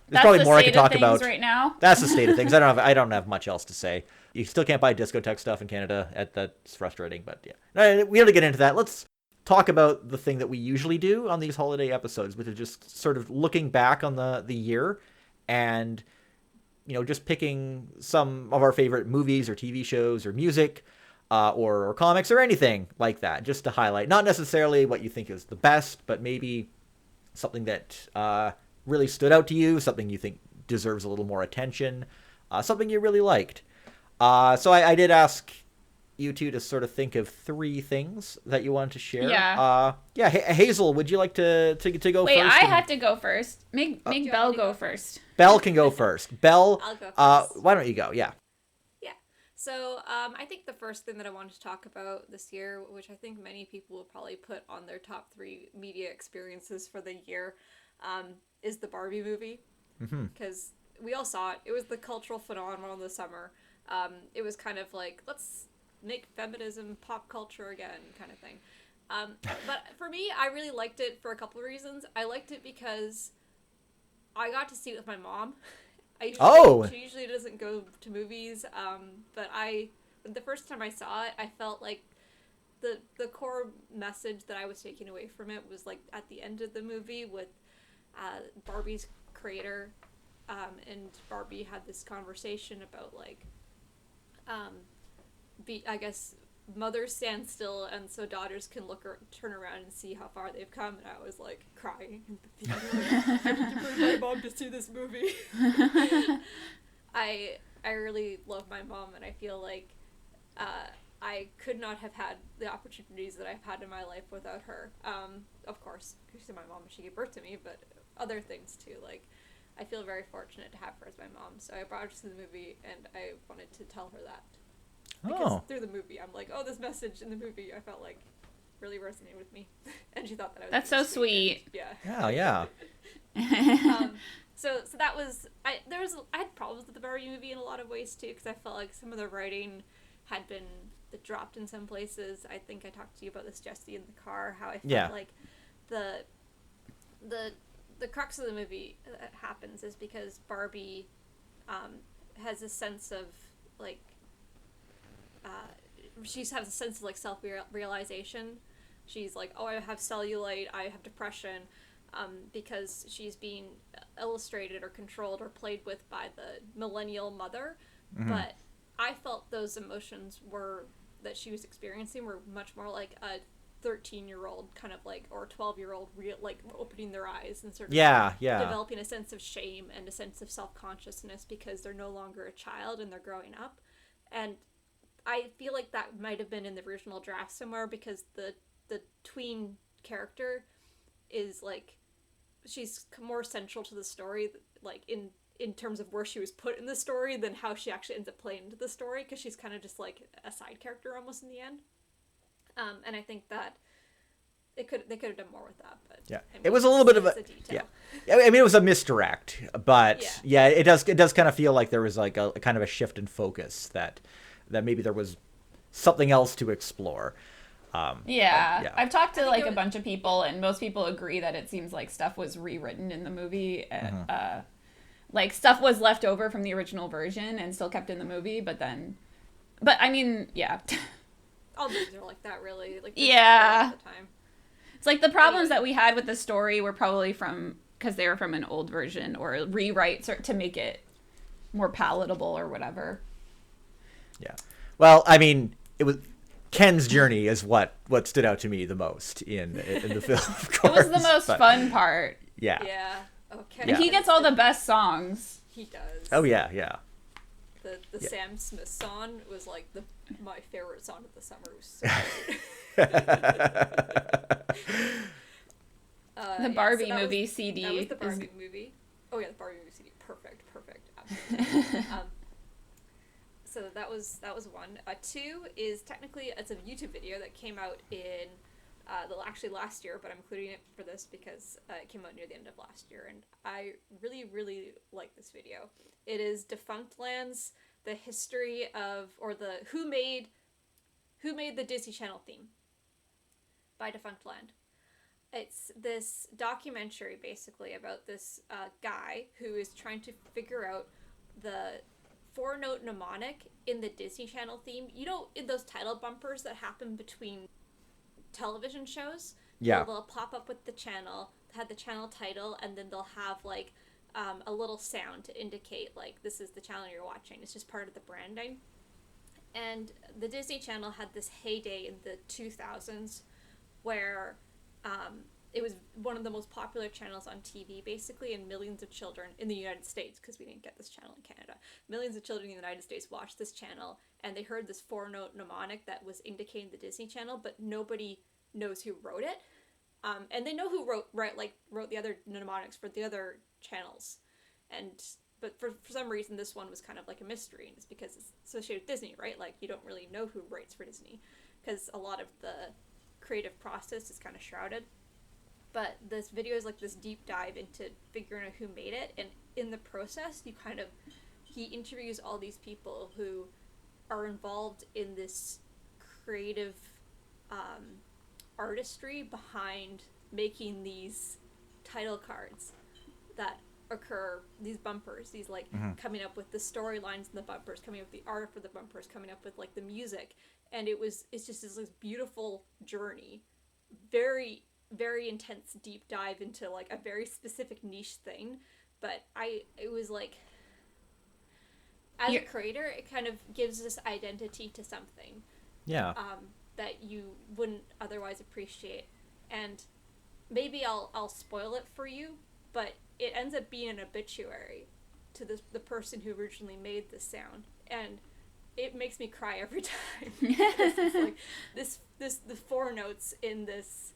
There's probably the more I state could talk of things about right now. That's the state of things. I don't have much else to say. You still can't buy discotheque stuff in Canada. That's frustrating, but yeah. No, we have to get into that. Let's talk about the thing that we usually do on these holiday episodes, which is just sort of looking back on the year and, just picking some of our favorite movies or TV shows or music or comics or anything like that, just to highlight. Not necessarily what you think is the best, but maybe something that really stood out to you, something you think deserves a little more attention, something you really liked. So I did ask you two to sort of think of 3 things that you wanted to share. Yeah. Hazel, would you like to go Wait, first? I have to go first. Make Belle go first. Belle can go first. Belle, I'll go first. why don't you go? Yeah. Yeah. So I think the first thing that I wanted to talk about this year, which I think many people will probably put on their top 3 media experiences for the year, is the Barbie movie. Because we all saw it. It was the cultural phenomenon of the summer. It was kind of like, let's make feminism pop culture again kind of thing. But for me, I really liked it for a couple of reasons. I liked it because I got to see it with my mom. She usually doesn't go to movies, but the first time I saw it, I felt like the core message that I was taking away from it was like at the end of the movie with Barbie's creator, and Barbie had this conversation about like, I guess mothers stand still and so daughters can turn around and see how far they've come, and I was like crying in the theater. I need to bring my mom to see this movie. I really love my mom, and I feel like I could not have had the opportunities that I've had in my life without her. Of course, she's my mom and she gave birth to me, but other things too. Like, I feel very fortunate to have her as my mom. So I brought her to the movie, and I wanted to tell her that. Because through the movie, I'm like, oh, this message in the movie, I felt like really resonated with me, and she thought that I was. That's so sweet. Yeah. Yeah. So that was I had problems with the Barbie movie in a lot of ways too, because I felt like some of the writing had been dropped in some places. I think I talked to you about this, Jesse, in the car, how I felt like the crux of the movie that happens is because Barbie has a sense of like she has a sense of like self-realization. She's like, oh, I have cellulite, I have depression, because she's being illustrated or controlled or played with by the millennial mother. But I felt those emotions that she was experiencing were much more like a 13-year-old kind of like, or 12-year-old like opening their eyes and sort of developing a sense of shame and a sense of self-consciousness because they're no longer a child and they're growing up. And I feel like that might have been in the original draft somewhere, because the tween character is like, she's more central to the story, like in terms of where she was put in the story than how she actually ends up playing into the story, because she's kind of just like a side character almost in the end. And I think that they could have done more with that, but yeah, I mean, it was a little bit of a detail. I mean, it was a misdirect, but it does kind of feel like there was like a kind of a shift in focus that maybe there was something else to explore. I've talked to like a bunch of people, and most people agree that it seems like stuff was rewritten in the movie. Like stuff was left over from the original version and still kept in the movie, but I mean, yeah. All movies are like that, really. Like, yeah. All the time. It's like the problems that we had with the story were probably because they were from an old version or rewrites to make it more palatable or whatever. Yeah. Well, I mean, it was Ken's journey is what stood out to me the most in the film. Of course, it was the most fun part. Yeah. Yeah. Okay. And he gets all the best songs. He does. Oh yeah, yeah. The Sam Smith song was like my favorite song of the summer. It was so good. The Barbie movie CD. That was the Barbie movie. Oh yeah, the Barbie movie CD. Perfect. Absolutely. So that was one. 2 is technically it's a YouTube video that came out in actually last year, but I'm including it for this because it came out near the end of last year, and I really, really like this video. It is Defunct Lands, the history of, or the who made the Disney Channel theme by Defunct Land. It's this documentary basically about this guy who is trying to figure out the four-note mnemonic in the Disney Channel theme. You know, in those title bumpers that happen between television shows? Yeah. They'll pop up with the channel, have the channel title, and then they'll have like a little sound to indicate like this is the channel you're watching. It's just part of the branding. And the Disney Channel had this heyday in the 2000s where it was one of the most popular channels on TV, basically, and millions of children in the United States, because we didn't get this channel in Canada, millions of children in the United States watched this channel, and they heard this four-note mnemonic that was indicating the Disney Channel, but nobody knows who wrote it. And they know who wrote the other mnemonics for the other channels, but for some reason this one was kind of like a mystery, and it's because it's associated with Disney, right? Like, you don't really know who writes for Disney, because a lot of the creative process is kind of shrouded. But this video is like this deep dive into figuring out who made it, and in the process he interviews all these people who are involved in this creative artistry behind making these title cards that occur, these bumpers, these like coming up with the storylines in the bumpers, coming up with the art for the bumpers, coming up with like the music. And it's just this beautiful journey, very, very intense deep dive into like a very specific niche thing. But it was like, as a creator, it kind of gives this identity to something. Yeah. That you wouldn't otherwise appreciate. And maybe I'll spoil it for you, but it ends up being an obituary to the person who originally made this sound. And it makes me cry every time. It's like the four notes in this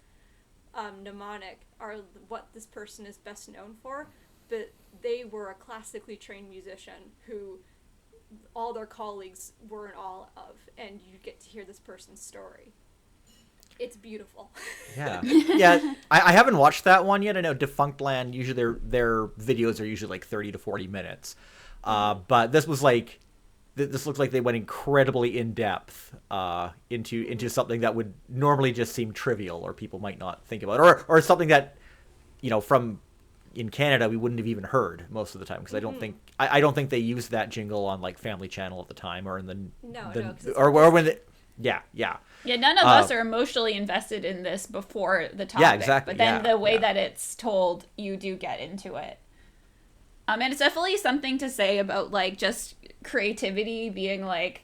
mnemonic are what this person is best known for, but they were a classically trained musician who all their colleagues were in awe of, and you get to hear this person's story. It's beautiful. Yeah. Yeah. I haven't watched that one yet. I know Defunctland, usually their videos are usually like 30 to 40 minutes. But this was like, this looks like they went incredibly in depth into something that would normally just seem trivial, or people might not think about, or something that, you know, from in Canada we wouldn't have even heard most of the time, because I don't think they used that jingle on like Family Channel at the time, or in the or when the yeah. None of us are emotionally invested in this before the topic. Yeah, exactly. But then the way that it's told, you do get into it. And it's definitely something to say about like just creativity being like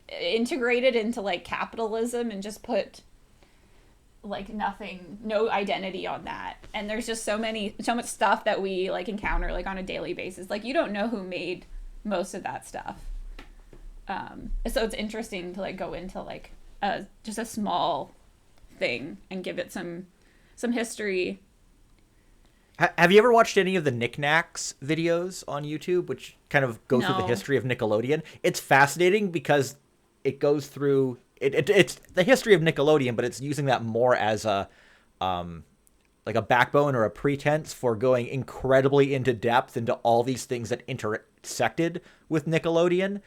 integrated into like capitalism, and just put like no identity on that. And there's just so much stuff that we like encounter like on a daily basis. Like, you don't know who made most of that stuff. So it's interesting to like go into like just a small thing and give it some history. Have you ever watched any of the Knickknacks videos on YouTube, which kind of go through the history of Nickelodeon? It's fascinating because it goes through it's the history of Nickelodeon, but it's using that more as a like a backbone or a pretense for going incredibly into depth into all these things that intersected with Nickelodeon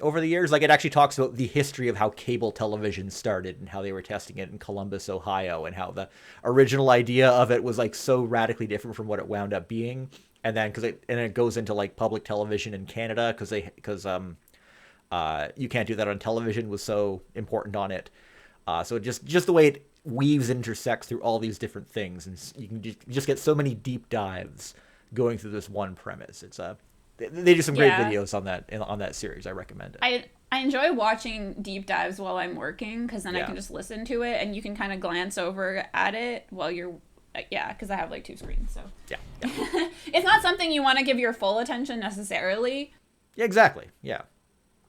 over the years. Like, it actually talks about the history of how cable television started and how they were testing it in Columbus, Ohio, and how the original idea of it was like so radically different from what it wound up being. And then it goes into like public television in Canada because you can't do that on television was so important on it. So just the way it weaves and intersects through all these different things, and you can just get so many deep dives going through this one premise. It's they do some great videos on that series. I recommend it. I enjoy watching deep dives while I'm working, because then I can just listen to it, and you can kind of glance over at it while you're because I have like two screens, so yeah. It's not something you want to give your full attention necessarily. Yeah, exactly. Yeah.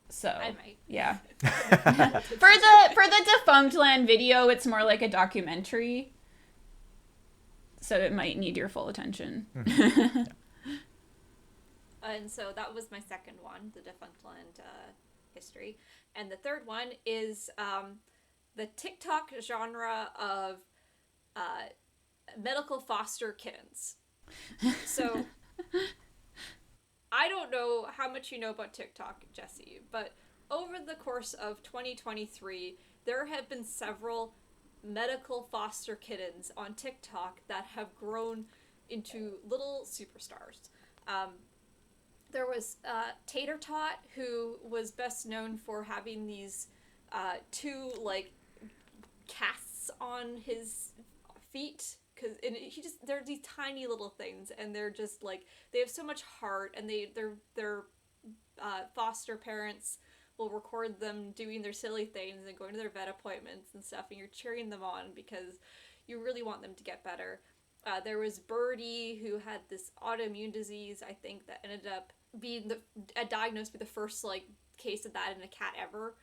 So I might. Yeah. for the Defunctland video, it's more like a documentary, so it might need your full attention. Mm-hmm. And so that was my second one, the Defunctland history. And the third one is the TikTok genre of medical foster kittens. So I don't know how much you know about TikTok, Jesse, but over the course of 2023, there have been several medical foster kittens on TikTok that have grown into little superstars. There was Tater Tot, who was best known for having these two like casts on his feet, because they're these tiny little things, and they're just like, they have so much heart, and their foster parents will record them doing their silly things and going to their vet appointments and stuff, and you're cheering them on because you really want them to get better. There was Birdie, who had this autoimmune disease, I think, that ended up being diagnosed with the first like case of that in a cat ever.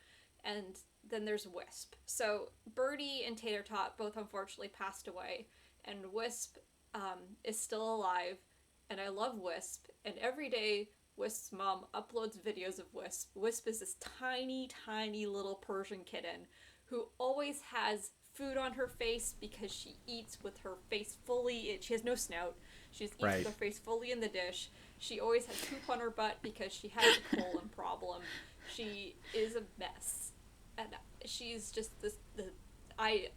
And then there's Wisp. So Birdie and Tater Tot both unfortunately passed away, and Wisp is still alive, and I love Wisp. And every day Wisp's mom uploads videos of Wisp. Wisp is this tiny, tiny little Persian kitten who always has food on her face because she eats with her face fully. She has no snout. She just eats with her face fully in the dish. She always has poop on her butt because she has a colon problem. She is a mess. And she's just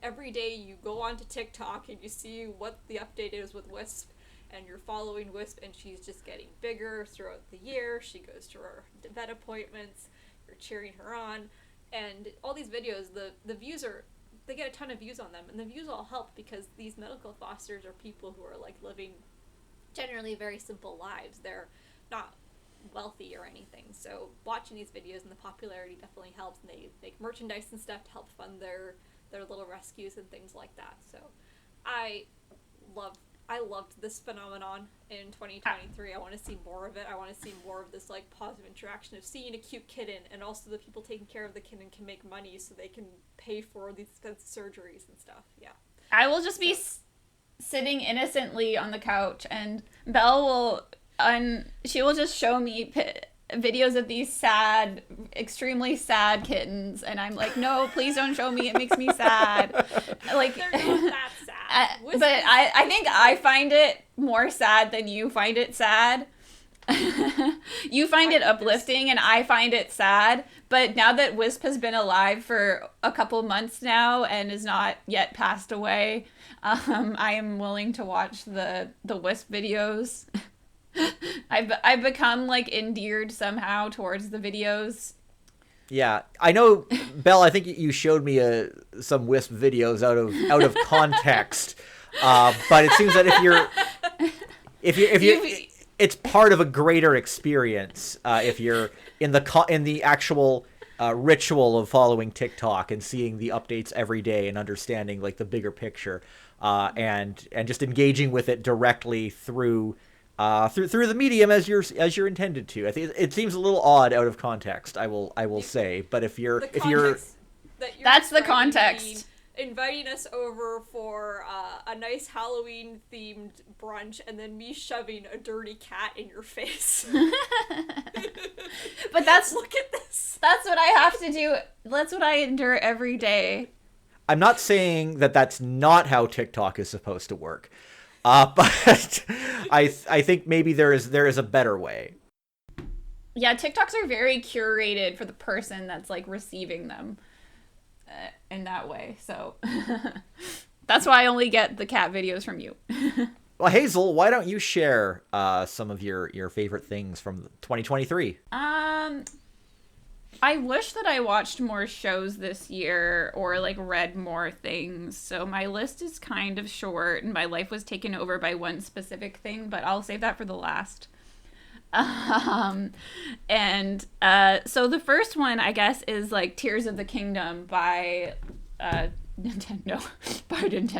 every day you go onto TikTok and you see what the update is with Wisp, and you're following Wisp, and she's just getting bigger throughout the year. She goes to her vet appointments. You're cheering her on. And all these videos, the views they get a ton of views on them, and the views all help because these medical fosters are people who are like living generally very simple lives. They're not wealthy or anything, so watching these videos and the popularity definitely helps, and they make merchandise and stuff to help fund their little rescues and things like that. So I loved this phenomenon in 2023. I want to see more of it. I want to see more of this like positive interaction of seeing a cute kitten, and also the people taking care of the kitten can make money so they can pay for these expensive surgeries and stuff. Yeah. I will just be sitting innocently on the couch, and Belle she will just show me videos of these sad, extremely sad kittens, and I'm like, no, please don't show me. It makes me sad. Like, they're not that sad. But I think I find it more sad than you find it sad. You find it uplifting, and I find it sad. But now that Wisp has been alive for a couple months now and is not yet passed away, I am willing to watch the Wisp videos. I've become like endeared somehow towards the videos. Yeah, I know, Belle. I think you showed me some Wisp videos out of context, but it seems that if you're it's part of a greater experience if you're in the actual ritual of following TikTok and seeing the updates every day and understanding like the bigger picture, and just engaging with it directly through the medium as you're intended to. I think it seems a little odd out of context. I will say, but if you're that's the context. Inviting us over for a nice Halloween themed brunch, and then me shoving a dirty cat in your face. But look at this. That's what I have to do. That's what I endure every day. I'm not saying that that's not how TikTok is supposed to work. But I think maybe there is a better way. Yeah, TikToks are very curated for the person that's like receiving them in that way. So that's why I only get the cat videos from you. Well, Hazel, why don't you share some of your favorite things from 2023? I wish that I watched more shows this year or like read more things. So my list is kind of short, and my life was taken over by one specific thing, but I'll save that for the last. So the first one, I guess, is like Tears of the Kingdom by Nintendo. Legend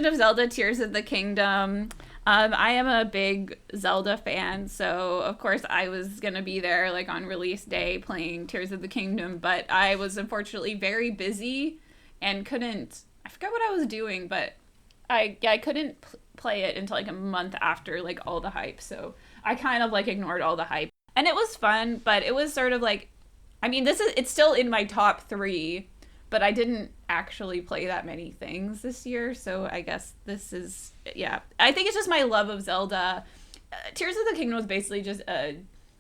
of Zelda Tears of the Kingdom. I am a big Zelda fan, so of course I was gonna be there like on release day playing Tears of the Kingdom, but I was unfortunately very busy and couldn't. I forgot what I was doing, but I couldn't play it until like a month after like all the hype. So I kind of like ignored all the hype, and it was fun, but it was sort of like, I mean, it's still in my top 3. But I didn't actually play that many things this year, so I guess this is, yeah. I think it's just my love of Zelda. Tears of the Kingdom was basically just a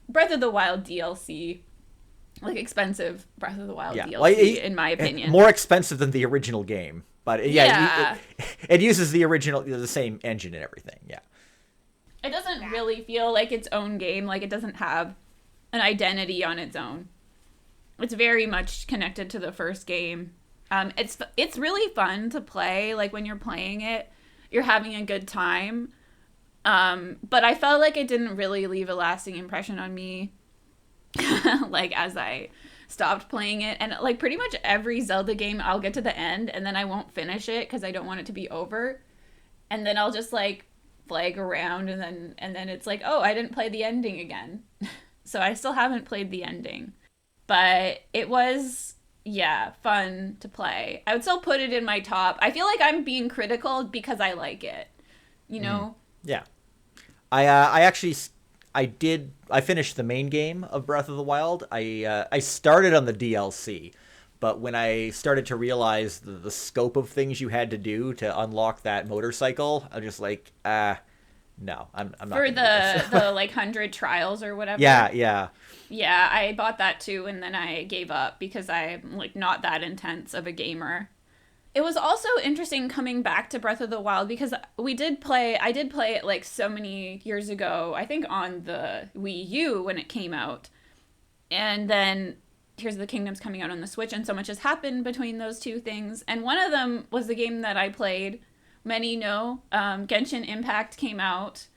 Breath of the Wild DLC. like expensive Breath of the Wild Yeah. DLC, Well, in my opinion. More expensive than the original game, but it uses the same engine and everything. Yeah. It doesn't really feel like its own game. Like, it doesn't have an identity on its own. It's very much connected to the first game. It's really fun to play. Like, when you're playing it, you're having a good time. But I felt like it didn't really leave a lasting impression on me. Like, as I stopped playing it. And, like, pretty much every Zelda game, I'll get to the end, and then I won't finish it because I don't want it to be over. And then I'll just, like, flag around, and then it's like, oh, I didn't play the ending again. So I still haven't played the ending. But it was, fun to play. I would still put it in my top. I feel like I'm being critical because I like it, you know? Yeah. I finished the main game of Breath of the Wild. I started on the DLC, but when I started to realize the scope of things you had to do to unlock that motorcycle, I was just like, no, I'm not. For the like 100 trials or whatever. Yeah. Yeah, I bought that too, and then I gave up because I'm like not that intense of a gamer. It was also interesting coming back to Breath of the Wild because I did play it like so many years ago, I think on the Wii U when it came out. And then Tears of the Kingdom's coming out on the Switch, and so much has happened between those two things. And one of them was the game that I played. Many know, Genshin Impact came out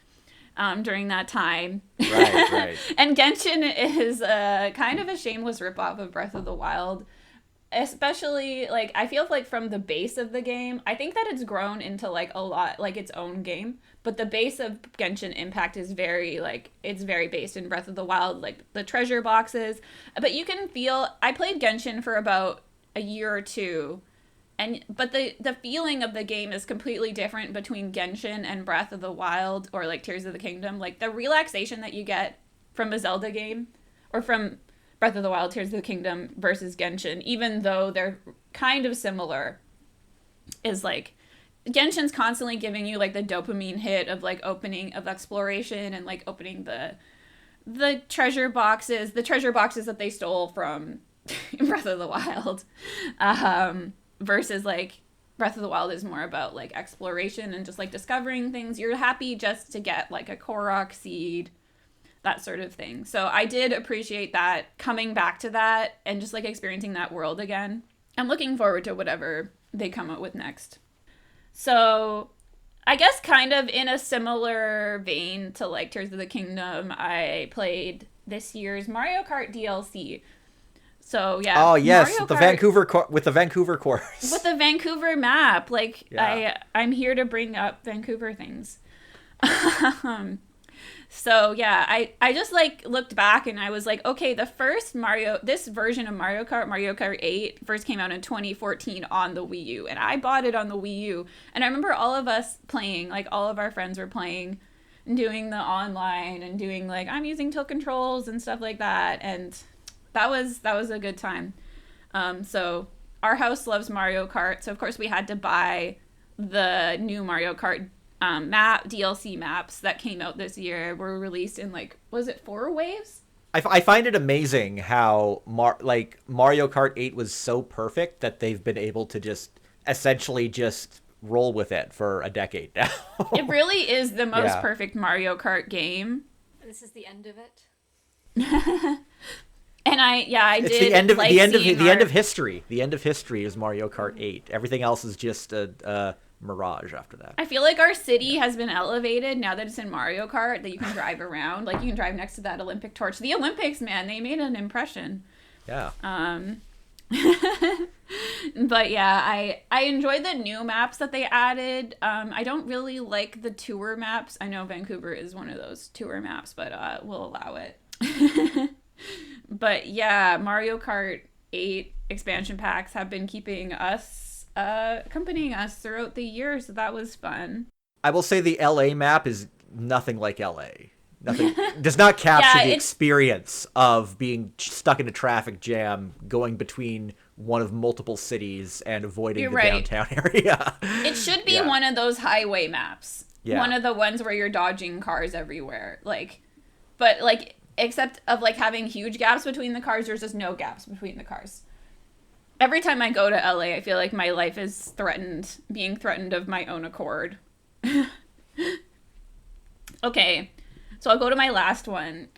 during that time. Right. And Genshin is kind of a shameless ripoff of Breath of the Wild. Especially, like, I feel like from the base of the game, I think that it's grown into, like, a lot, like, its own game. But the base of Genshin Impact is very, like, it's very based in Breath of the Wild, like, the treasure boxes. But you can feel, I played Genshin for about a year or two, but the feeling of the game is completely different between Genshin and Breath of the Wild, or, like, Tears of the Kingdom. Like, the relaxation that you get from a Zelda game, or from Breath of the Wild, Tears of the Kingdom versus Genshin, even though they're kind of similar, is like Genshin's constantly giving you like the dopamine hit of like opening of exploration and like opening the treasure boxes that they stole from Breath of the Wild, versus like Breath of the Wild is more about like exploration and just like discovering things. You're happy just to get like a Korok seed, that sort of thing. So I did appreciate that, coming back to that and just like experiencing that world again. I'm looking forward to whatever they come up with next. So I guess kind of in a similar vein to like Tears of the Kingdom, I played this year's Mario Kart DLC. So yeah. Oh yes, Mario the Kart, Vancouver course. with the Vancouver map. Like, Yeah. I'm here to bring up Vancouver things. So yeah, I just like looked back and I was like, okay, this version of Mario Kart 8 first came out in 2014 on the Wii U, and I bought it on the Wii U. And I remember all of us playing, like all of our friends were playing and doing the online and doing like, I'm using tilt controls and stuff like that. And that was a good time. So our house loves Mario Kart. So of course we had to buy the new Mario Kart DLC maps that came out this year. Were released in like, was it 4 waves? I find it amazing how Mario Kart 8 was so perfect that they've been able to just essentially just roll with it for a decade now. It really is the most perfect Mario Kart game. This is the end of it. And I did. It's the end of like the end of seeing the end of history. The end of history is Mario Kart 8. Everything else is just a mirage after that. I feel like our city has been elevated now that it's in Mario Kart, that you can drive around. Like, you can drive next to that Olympic torch. The Olympics, man, they made an impression. Yeah. But yeah, I enjoyed the new maps that they added. I don't really like the tour maps. I know Vancouver is one of those tour maps, but we'll allow it. But yeah, Mario Kart 8 expansion packs have been accompanying us throughout the year, so that was fun. I will say the LA map is nothing like LA. Nothing does not capture the experience of being stuck in a traffic jam, going between one of multiple cities and avoiding downtown area. It should be one of those highway maps. Yeah. One of the ones where you're dodging cars everywhere. But except of like having huge gaps between the cars, there's just no gaps between the cars. Every time I go to LA, I feel like my life is being threatened of my own accord. Okay, so I'll go to my last one.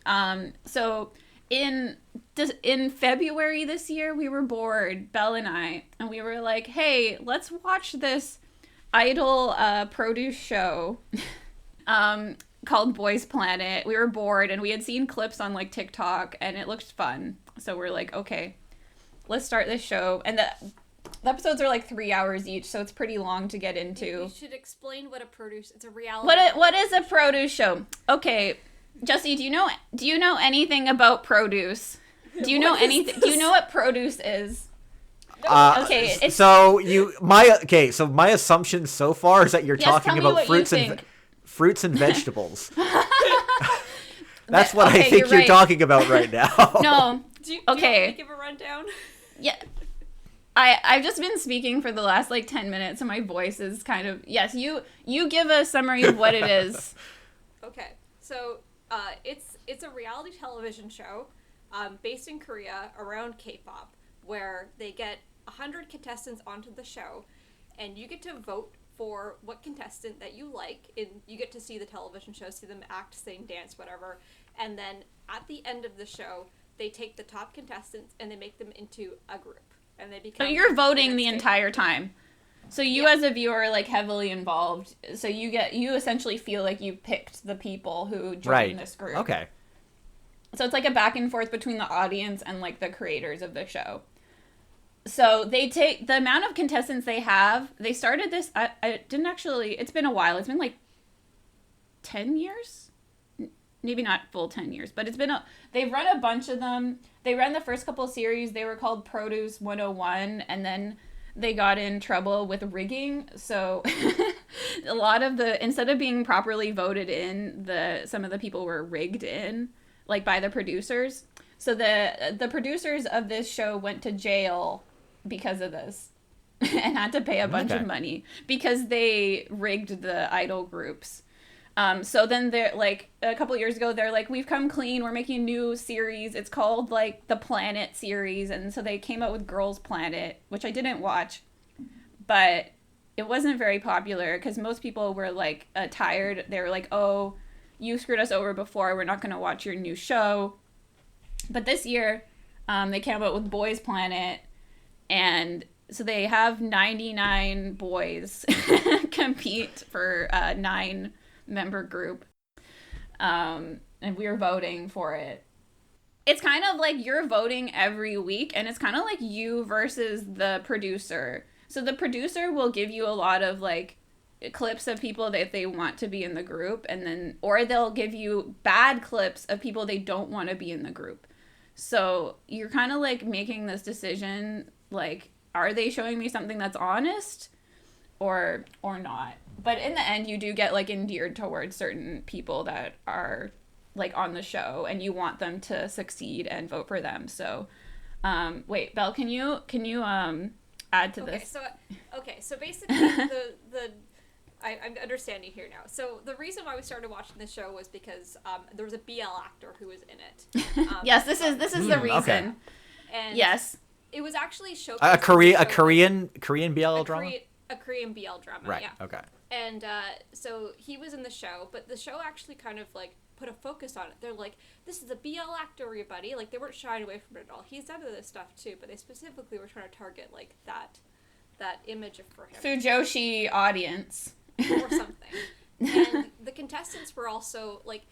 So in February this year, we were bored, Belle and I, and we were like, hey, let's watch this idol produce show called Boys Planet. We were bored, and we had seen clips on like TikTok, and it looked fun. So we're like, okay, let's start this show. And the episodes are like 3 hours each, so it's pretty long to get into. You should explain what it's a reality. What is a produce show? Okay, Jesse, do you know anything about produce? Do you know anything? Do you know what produce is? Okay, so my assumption so far is that you're talking about fruits and vegetables. That's what I think you're talking about right now. No. Do you want me to give a rundown? Yeah. I've just been speaking for the last like 10 minutes, and my voice is kind of... Yes, you give a summary of what it is. Okay, so it's a reality television show based in Korea around K-pop, where they get 100 contestants onto the show, and you get to vote for what contestant that you like. You get to see the television show, see them act, sing, dance, whatever, and then at the end of the show, they take the top contestants and they make them into a group. And they become. So you're voting the entire time. So you as a viewer are like heavily involved. So you essentially feel like you picked the people who joined this group. Okay. So it's like a back and forth between the audience and like the creators of the show. So they take the amount of contestants they have. They started this. I didn't actually. It's been a while. It's been like 10 years. Maybe not full 10 years, but they've run a bunch of them. They ran the first couple series. They were called Produce 101, and then they got in trouble with rigging. So a lot of instead of being properly voted in, some of the people were rigged in, like by the producers. So the producers of this show went to jail because of this and had to pay a bunch of money because they rigged the idol groups. So then they're like, a couple years ago, they're like, we've come clean. We're making a new series. It's called like the Planet series. And so they came out with Girls Planet, which I didn't watch, but it wasn't very popular because most people were like tired. They were like, oh, you screwed us over before. We're not going to watch your new show. But this year, they came out with Boys Planet. And so they have 99 boys compete for 9-member group, and we were voting for it. It's kind of like you're voting every week, and it's kind of like you versus the producer. So the producer will give you a lot of like clips of people that they want to be in the group, or they'll give you bad clips of people they don't want to be in the group. So you're kind of like making this decision, like, are they showing me something that's honest or not? But in the end, you do get like endeared towards certain people that are like on the show, and you want them to succeed and vote for them. So, wait, Belle, can you add to this? So basically, I'm understanding here now. So the reason why we started watching this show was because there was a BL actor who was in it. Yes, this is the reason. Okay. And yes, it was actually showcased. A Korean BL drama. A Korean BL drama. Right. Yeah. Okay. And so he was in the show, but the show actually kind of like put a focus on it. They're like, this is a BL actor, everybody. Like, they weren't shying away from it at all. He's done this stuff too, but they specifically were trying to target like that image for him. Fujoshi audience. Or something. And the contestants were also like,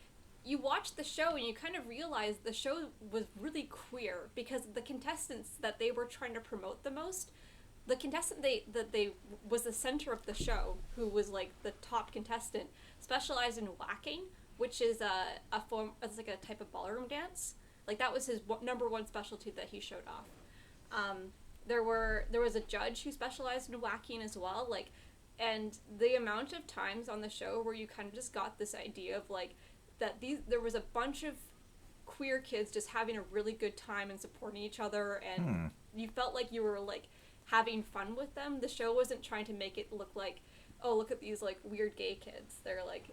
you watch the show and you kind of realize the show was really queer because the contestants that they were trying to promote the most, the contestant that was the center of the show, who was like the top contestant, specialized in whacking, which is a form, it's like a type of ballroom dance. Like, that was his number one specialty that he showed off. There was a judge who specialized in whacking as well, like. And the amount of times on the show where you kind of just got this idea of like that there was a bunch of queer kids just having a really good time and supporting each other, and you felt like you were like having fun with them. The show wasn't trying to make it look like, oh, look at these like weird gay kids. They're like,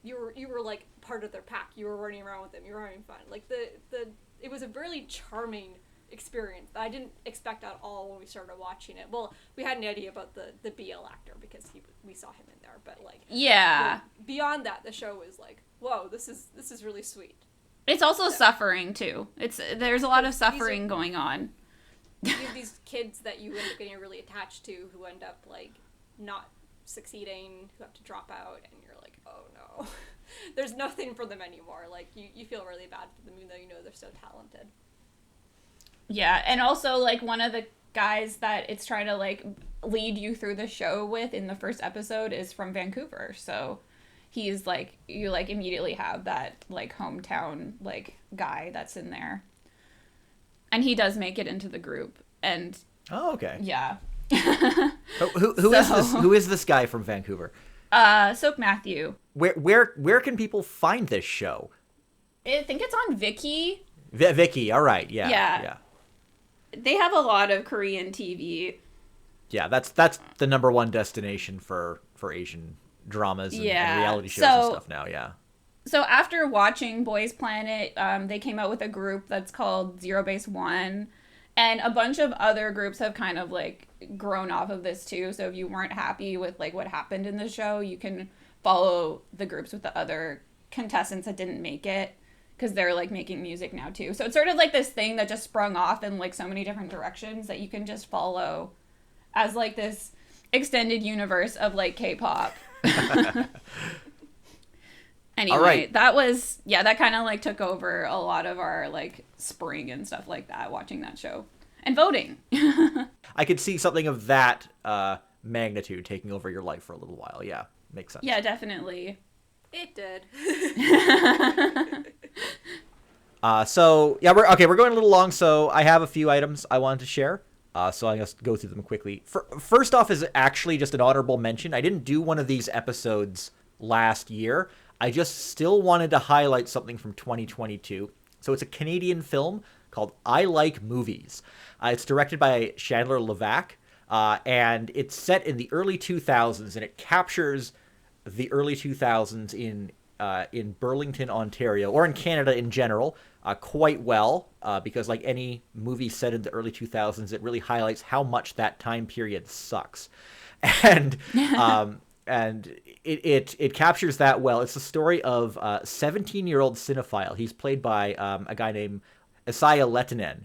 you were like part of their pack. You were running around with them. You were having fun. Like it was a really charming experience that I didn't expect at all when we started watching it. Well, we had an idea about the BL actor because we saw him in there, but like beyond that, the show was like, whoa, this is really sweet. It's also suffering too. There's a lot of suffering going on. You have these kids that you end up getting really attached to who end up like not succeeding, who have to drop out, and you're like, oh no. There's nothing for them anymore. Like you feel really bad for them even though you know they're so talented. Yeah, and also, like, one of the guys that it's trying to, like, lead you through the show with in the first episode is from Vancouver, so he's, like, you, like, immediately have that, like, hometown, like, guy that's in there. And he does make it into the group, and... Oh, okay. Yeah. Who is this guy from Vancouver? Soap Matthew. Where can people find this show? I think it's on Viki. Viki, all right, yeah. They have a lot of Korean TV. Yeah, that's the number one destination for Asian dramas and reality shows and stuff now, yeah. So after watching Boys Planet, they came out with a group that's called Zero Base One, and a bunch of other groups have kind of like grown off of this too. So if you weren't happy with like what happened in the show, you can follow the groups with the other contestants that didn't make it, because they're like making music now too. So it's sort of like this thing that just sprung off in like so many different directions that you can just follow as like this extended universe of like K-pop. Anyway, right. that kind of like took over a lot of our like spring and stuff like that, watching that show and voting. I could see something of that magnitude taking over your life for a little while. Yeah, makes sense. Yeah, definitely. It did. We're going a little long, so I have a few items I wanted to share. So I'm going to go through them quickly. First off is actually just an honorable mention. I didn't do one of these episodes last year. I just still wanted to highlight something from 2022. So it's a Canadian film called I Like Movies. It's directed by Chandler Levac, and it's set in the early 2000s, and it captures the early 2000s in Burlington, Ontario, or in Canada in general, quite well, because like any movie set in the early 2000s, it really highlights how much that time period sucks. And it captures that well. It's the story of a 17-year-old cinephile. He's played by a guy named Isaiah Lettinen.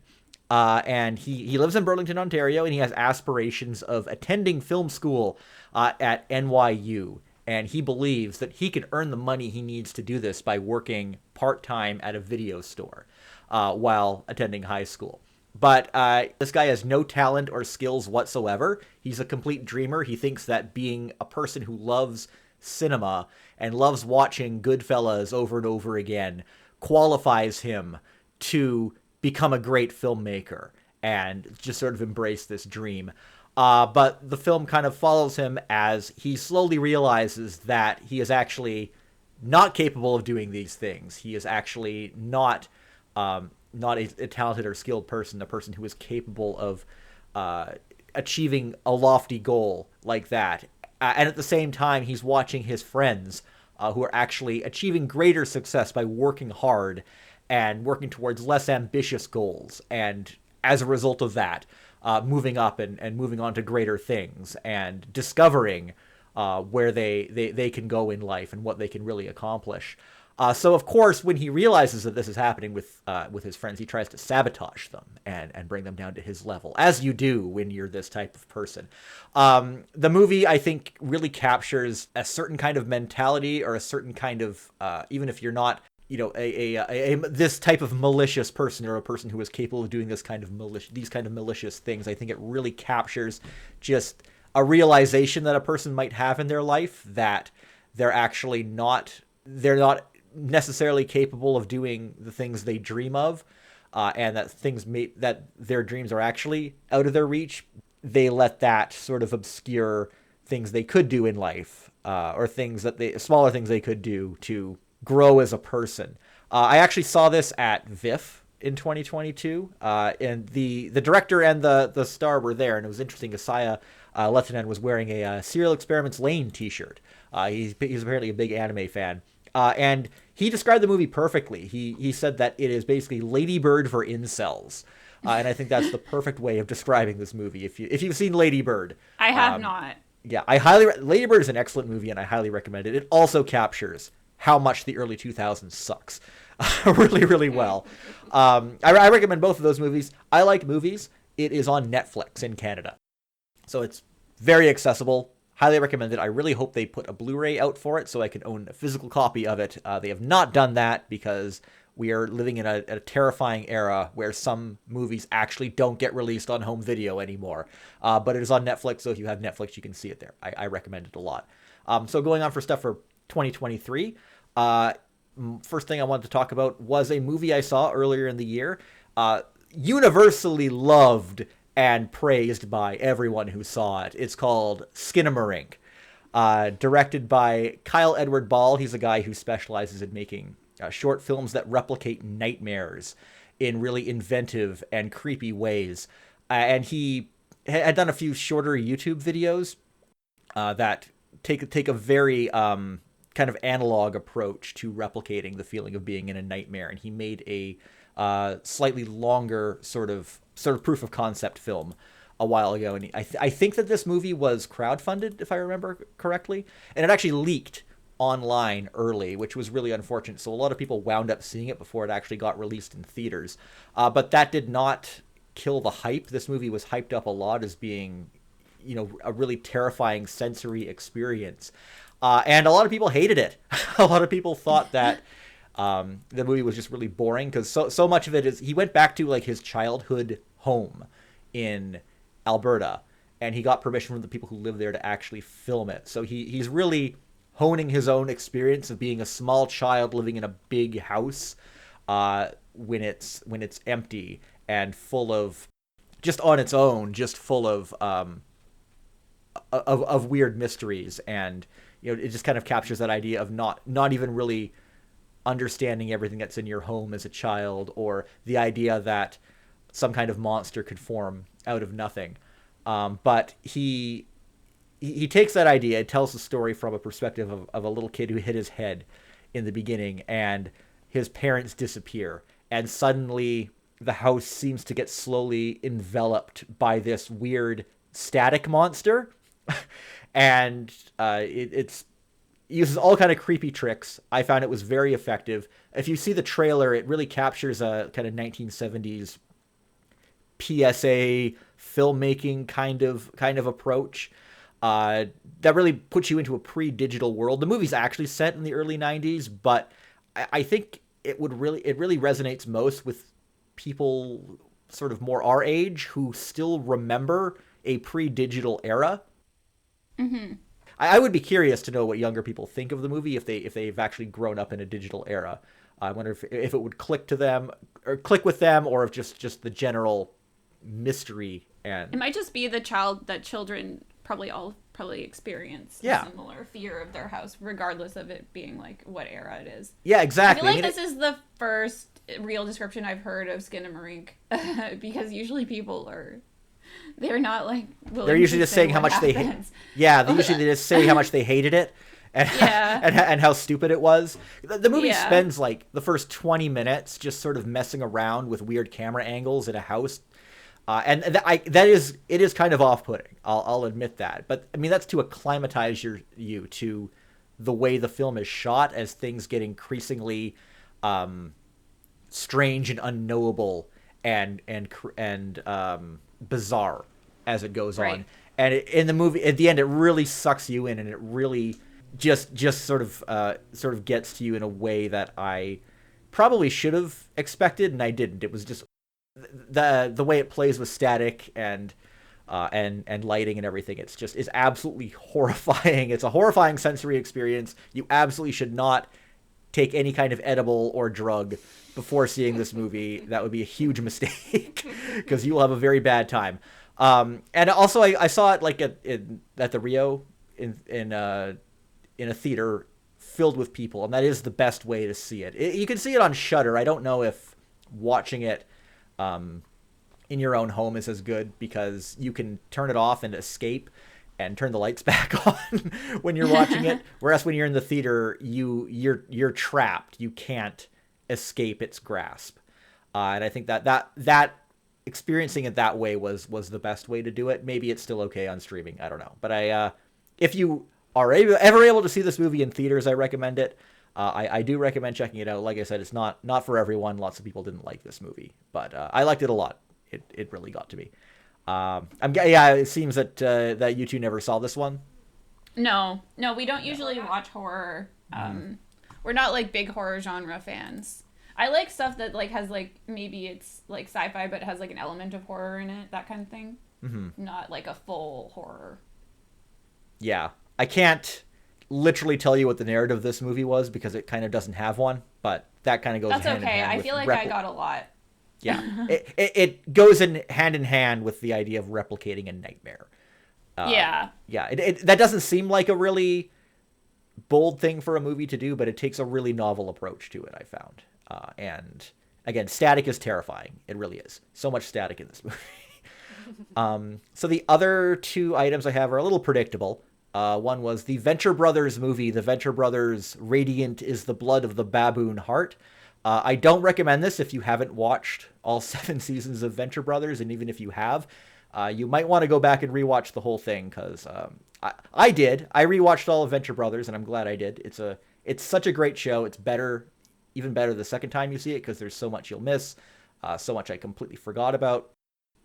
And he lives in Burlington, Ontario, and he has aspirations of attending film school at NYU. And he believes that he can earn the money he needs to do this by working part-time at a video store while attending high school. But this guy has no talent or skills whatsoever. He's a complete dreamer. He thinks that being a person who loves cinema and loves watching Goodfellas over and over again qualifies him to become a great filmmaker and just sort of embrace this dream. But the film kind of follows him as he slowly realizes that he is actually not capable of doing these things. He is actually not a talented or skilled person, a person who is capable of achieving a lofty goal like that. And at the same time, he's watching his friends who are actually achieving greater success by working hard and working towards less ambitious goals. And as a result of that, moving up and moving on to greater things and discovering where they can go in life and what they can really accomplish. So, of course, when he realizes that this is happening with his friends, he tries to sabotage them and bring them down to his level, as you do when you're this type of person. The movie, I think, really captures a certain kind of mentality or a certain kind of, even if you're not, you know, this type of malicious person or a person who is capable of doing these kind of malicious things. I think it really captures just a realization that a person might have in their life that they're not necessarily capable of doing the things they dream of, and that their dreams are actually out of their reach. They let that sort of obscure things they could do in life, or smaller things they could do to grow as a person. I actually saw this at VIFF in 2022, and the director and the star were there, and it was interesting. Isaiah Lettinen was wearing a Serial Experiments Lane t-shirt. He's apparently a big anime fan. And he described the movie perfectly. He said that it is basically Lady Bird for incels. And I think that's the perfect way of describing this movie. If you've seen Lady Bird, I have not. Yeah, Lady Bird is an excellent movie, and I highly recommend it. It also captures how much the early 2000s sucks, really, really well. I recommend both of those movies. I like movies. It is on Netflix in Canada, so it's very accessible. Highly recommend it. I really hope they put a Blu-ray out for it so I can own a physical copy of it. They have not done that because we are living in a terrifying era where some movies actually don't get released on home video anymore. But it is on Netflix, so if you have Netflix, you can see it there. I recommend it a lot. So going on for stuff for 2023, first thing I wanted to talk about was a movie I saw earlier in the year, universally loved and praised by everyone who saw it. It's called Skinamarink, directed by Kyle Edward Ball. He's a guy who specializes in making short films that replicate nightmares in really inventive and creepy ways. And he had done a few shorter YouTube videos that take a very kind of analog approach to replicating the feeling of being in a nightmare. And he made a slightly longer sort of proof of concept film a while ago. And I think that this movie was crowdfunded, if I remember correctly. And it actually leaked online early, which was really unfortunate. So a lot of people wound up seeing it before it actually got released in theaters. But that did not kill the hype. This movie was hyped up a lot as being, a really terrifying sensory experience. And a lot of people hated it. A lot of people thought that the movie was just really boring because so much of it is he went back to like his childhood home in Alberta, and he got permission from the people who live there to actually film it. So he's really honing his own experience of being a small child living in a big house when it's empty and full of, just on its own, just full of weird mysteries. And it just kind of captures that idea of not even really understanding everything that's in your home as a child, or the idea that some kind of monster could form out of nothing. But he takes that idea, tells the story from a perspective of a little kid who hit his head in the beginning, and his parents disappear, and suddenly the house seems to get slowly enveloped by this weird static monster. And it's uses all kind of creepy tricks. I found it was very effective. If you see the trailer, it really captures a kind of 1970s PSA filmmaking kind of approach that really puts you into a pre-digital world. The movie's actually set in the early 90s, but I think it really resonates most with people sort of more our age who still remember a pre-digital era. Mm-hmm. I would be curious to know what younger people think of the movie if they've actually grown up in a digital era. I wonder if it would click with them, or if just the general mystery. And it might just be that children probably experience a similar fear of their house, regardless of it being like what era it is. Yeah, exactly. I feel like this is the first real description I've heard of Skinamarink, because usually people they're not like willing. They're usually to just say saying how much happens. they just say how much they hated it, and and how stupid it was. The movie spends like the first 20 minutes just sort of messing around with weird camera angles in a house, and it is kind of off-putting. I'll admit that, but I mean that's to acclimatize you to the way the film is shot as things get increasingly strange and unknowable and bizarre as it goes on. And in the movie, at the end, it really sucks you in, and it really just sort of gets to you in a way that I probably should have expected, and I didn't. It was just the way it plays with static and lighting and everything. Is absolutely horrifying. It's a horrifying sensory experience. You absolutely should not take any kind of edible or drug before seeing this movie. That would be a huge mistake because you will have a very bad time. And also I saw it like at the Rio in a theater filled with people, and that is the best way to see it. You can see it on Shudder. I don't know if watching it in your own home is as good because you can turn it off and escape, and turn the lights back on when you're watching it. Whereas when you're in the theater, you're trapped. You can't escape its grasp. And I think that experiencing it that way was the best way to do it. Maybe it's still okay on streaming. I don't know. But if you are ever able to see this movie in theaters, I recommend it. I do recommend checking it out. Like I said, it's not for everyone. Lots of people didn't like this movie, but I liked it a lot. It really got to me. It seems that you two never saw this one. No, we don't usually watch horror. We're not like big horror genre fans. I like stuff that like has like maybe it's like sci-fi but it has like an element of horror in it, that kind of thing. Not like a full horror. Yeah, I can't literally tell you what the narrative of this movie was because it kind of doesn't have one, but that kind of goes hand in hand. I feel like I got a lot. Yeah, it goes in hand with the idea of replicating a nightmare. Yeah, that doesn't seem like a really bold thing for a movie to do, but it takes a really novel approach to it, I found. And again, static is terrifying. It really is. So much static in this movie. So the other two items I have are a little predictable. One was the Venture Brothers movie, The Venture Brothers Radiant is the Blood of the Baboon Heart. I don't recommend this if you haven't watched all 7 seasons of Venture Brothers, and even if you have, you might want to go back and rewatch the whole thing, because I did. I rewatched all of Venture Brothers, and I'm glad I did. It's such a great show. It's even better the second time you see it, because there's so much you'll miss, so much I completely forgot about.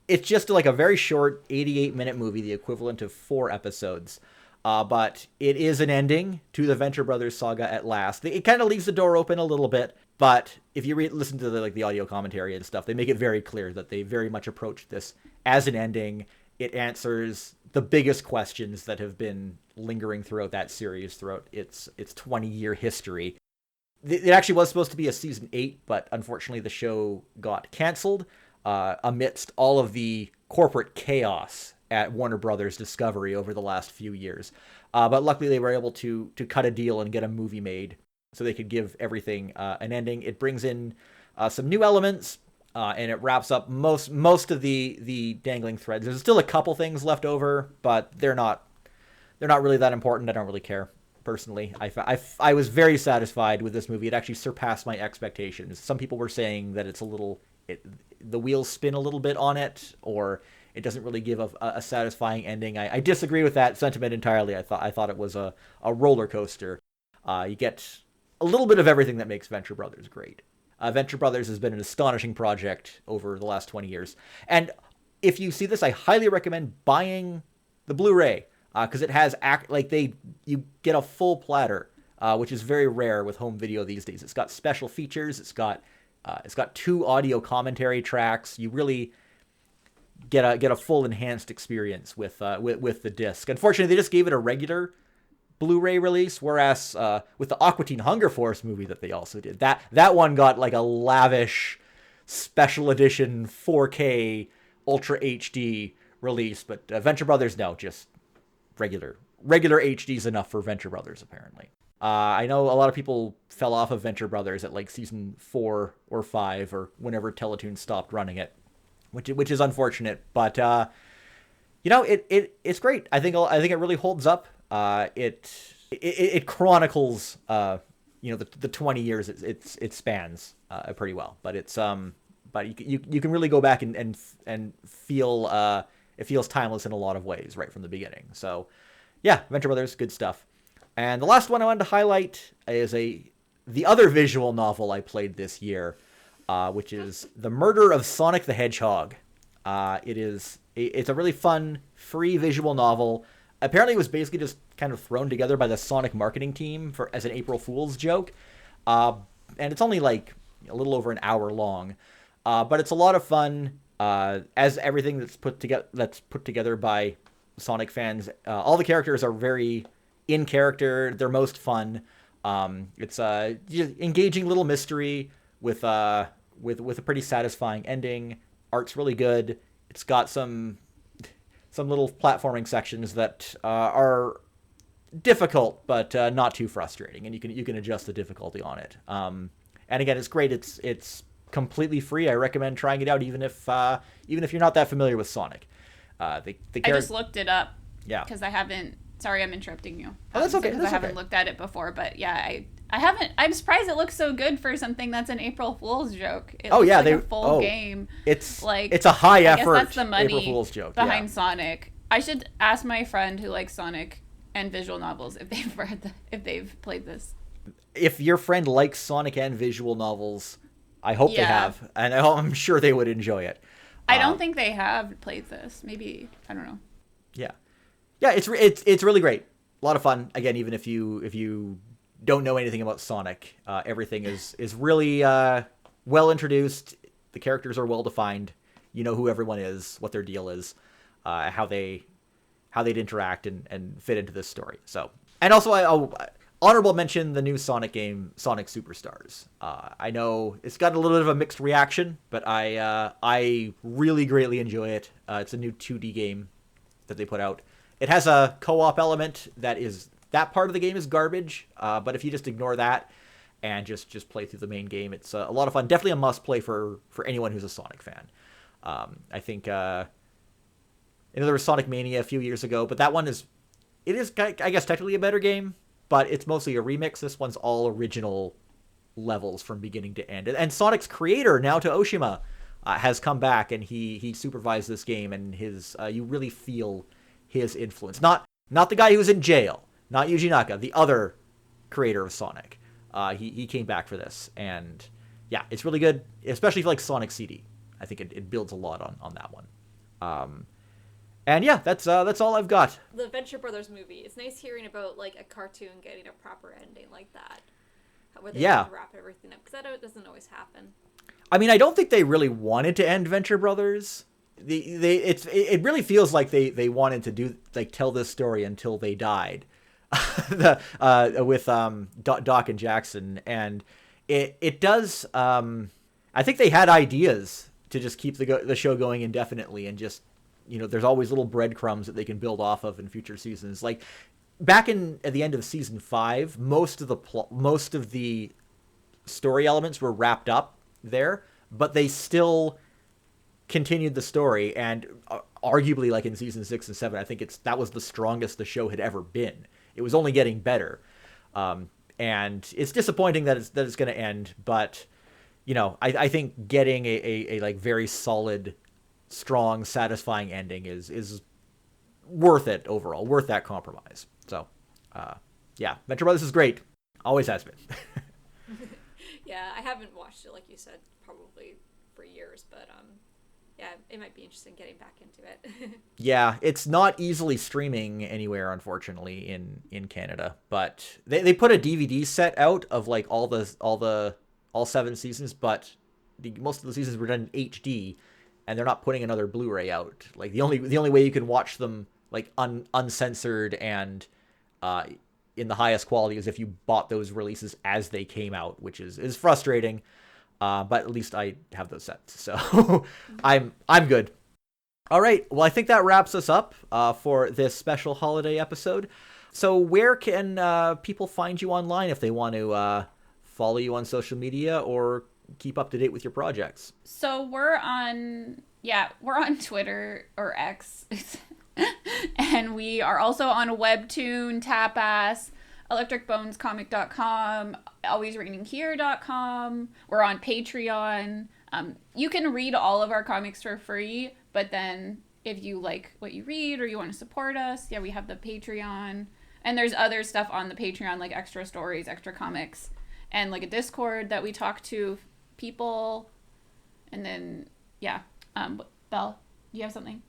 It's just like a very short 88-minute movie, the equivalent of 4 episodes. But it is an ending to the Venture Brothers saga at last. It kind of leaves the door open a little bit, but if you listen to the audio commentary and stuff, they make it very clear that they very much approached this as an ending. It answers the biggest questions that have been lingering throughout that series, throughout its 20-year history. It actually was supposed to be a season 8, but unfortunately the show got canceled amidst all of the corporate chaos at Warner Brothers Discovery over the last few years. But luckily they were able to cut a deal and get a movie made so they could give everything an ending. It brings in some new elements, and it wraps up most of the dangling threads. There's still a couple things left over, but they're not really that important. I don't really care. Personally, I was very satisfied with this movie. It actually surpassed my expectations. Some people were saying that the wheels spin a little bit on it, or it doesn't really give a satisfying ending. I disagree with that sentiment entirely. I thought it was a roller coaster. You get a little bit of everything that makes Venture Brothers great. Venture Brothers has been an astonishing project over the last 20 years. And if you see this, I highly recommend buying the Blu-ray, because it has you get a full platter, which is very rare with home video these days. It's got special features. It's got 2 audio commentary tracks. You really get a full enhanced experience with the disc. Unfortunately, they just gave it a regular Blu-ray release, whereas with the Aqua Teen Hunger Force movie that they also did, that one got like a lavish special edition 4K Ultra HD release. But Venture Brothers, no, just regular HD is enough for Venture Brothers, apparently. I know a lot of people fell off of Venture Brothers at like season 4 or 5 or whenever Teletoon stopped running it, which is unfortunate. But it's great. I think it really holds up. It chronicles the 20 years it spans pretty well. But but you can really go back and feel it feels timeless in a lot of ways right from the beginning. So yeah, Venture Brothers, good stuff. And the last one I wanted to highlight is the other visual novel I played this year, which is The Murder of Sonic the Hedgehog. It's a really fun, free visual novel. Apparently it was basically just kind of thrown together by the Sonic marketing team as an April Fool's joke. And it's only like a little over an hour long. But it's a lot of fun, as everything that's put together by Sonic fans. All the characters are very in character. They're most fun. It's just engaging little mystery with a pretty satisfying ending. Art's really good. It's got some little platforming sections that are difficult, but not too frustrating, and you can adjust the difficulty on it. And again, it's great. It's completely free. I recommend trying it out, even if you're not that familiar with Sonic. I just looked it up. Yeah. Because I haven't. Sorry, I'm interrupting you. Oh, that's okay. Because I haven't looked at it before, but yeah, I haven't. I'm surprised it looks so good for something that's an April Fool's joke. It looks like a full game. It's like it's a high effort. That's the money April Fool's joke behind Sonic. I should ask my friend who likes Sonic and visual novels if they've played this. If your friend likes Sonic and visual novels, I hope they have, and I'm sure they would enjoy it. I don't think they have played this. Maybe, I don't know. Yeah, it's really great. A lot of fun. Again, even if you don't know anything about Sonic, everything is really well introduced. The characters are well defined. You know who everyone is, what their deal is, how they'd interact and fit into this story. So, and also I'll honorable mention the new Sonic game, Sonic Superstars. I know it's got a little bit of a mixed reaction, but I really greatly enjoy it. It's a new 2D game that they put out. It has a co-op element that part of the game is garbage, but if you just ignore that and just play through the main game, it's a lot of fun. Definitely a must play for anyone who's a Sonic fan. I think there was Sonic Mania a few years ago, but that one is I guess technically a better game, but it's mostly a remix. This one's all original levels from beginning to end. And Sonic's creator, Naoto Oshima, has come back, and he supervised this game, and you really feel his influence. Not the guy who's in jail, not Yuji Naka, the other creator of Sonic. He came back for this, and yeah, it's really good, especially if you like Sonic CD. I think it builds a lot on that one. And yeah, that's all I've got. The Venture Brothers movie. It's nice hearing about like a cartoon getting a proper ending like that, where they wrap everything up, because that doesn't always happen. I mean, I don't think they really wanted to end Venture Brothers. It really feels like they wanted to tell this story until they died, with Doc and Jackson, and it does. I think they had ideas to just keep the show going indefinitely, and just, there's always little breadcrumbs that they can build off of in future seasons. Like back at the end of season 5, most of the story elements were wrapped up there, but they still continued the story, and arguably, like in season 6 and 7, I think that was the strongest the show had ever been. It was only getting better, and it's disappointing that it's going to end. But I think getting a like very solid, strong, satisfying ending is worth it overall, worth that compromise. So, yeah, Venture Brothers is great, always has been. Yeah, I haven't watched it, like you said, probably for years, but yeah, it might be interesting getting back into it. Yeah, it's not easily streaming anywhere, unfortunately, in Canada, but they put a DVD set out of like all 7 seasons, but most of the seasons were done in HD, and they're not putting another Blu-ray out. Like the only way you can watch them like uncensored and in the highest quality is if you bought those releases as they came out, which is frustrating. But at least I have those sets, so I'm good. All right, well, I think that wraps us up for this special holiday episode. So where can people find you online if they want to follow you on social media or keep up to date with your projects? So we're on Twitter or X, and we are also on Webtoon, Tapass, electricbonescomic.com, alwaysraininghere.com. We're on Patreon. You can read all of our comics for free, but then if you like what you read or you want to support us, yeah, we have the Patreon. And there's other stuff on the Patreon, like extra stories, extra comics, and like a Discord that we talk to people. And then, yeah. Belle, do you have something?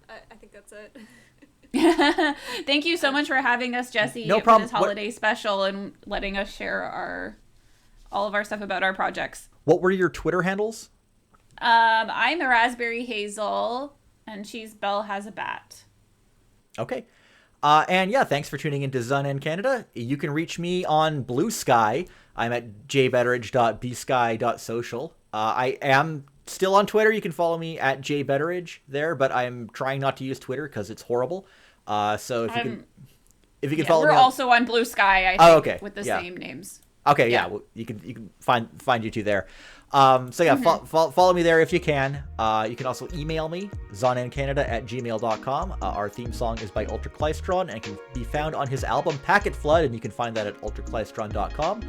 I think that's it. Thank you so much for having us, Jesse, no problem. For this holiday special and letting us share all of our stuff about our projects. What were your Twitter handles? I'm a Raspberry Hazel, and she's Belle Has a Bat. Okay. And yeah, thanks for tuning into Zannen Canada. You can reach me on Blue Sky. I'm at jbetteridge.bsky.social. I am still on Twitter. You can follow me at jbetteridge there, but I'm trying not to use Twitter because it's horrible. So if you can follow me. We're also on Blue Sky, I think, with the same names. Okay, yeah. Well, you can find you two there. So yeah, follow me there if you can. You can also email me, zonnencanada@gmail.com. Our theme song is by Ultraclystron and can be found on his album Packet Flood, and you can find that at ultraclystron.com.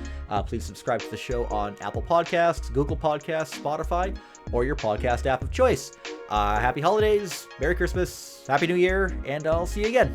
Please subscribe to the show on Apple Podcasts, Google Podcasts, Spotify, or your podcast app of choice. Happy holidays, Merry Christmas, Happy New Year, and I'll see you again.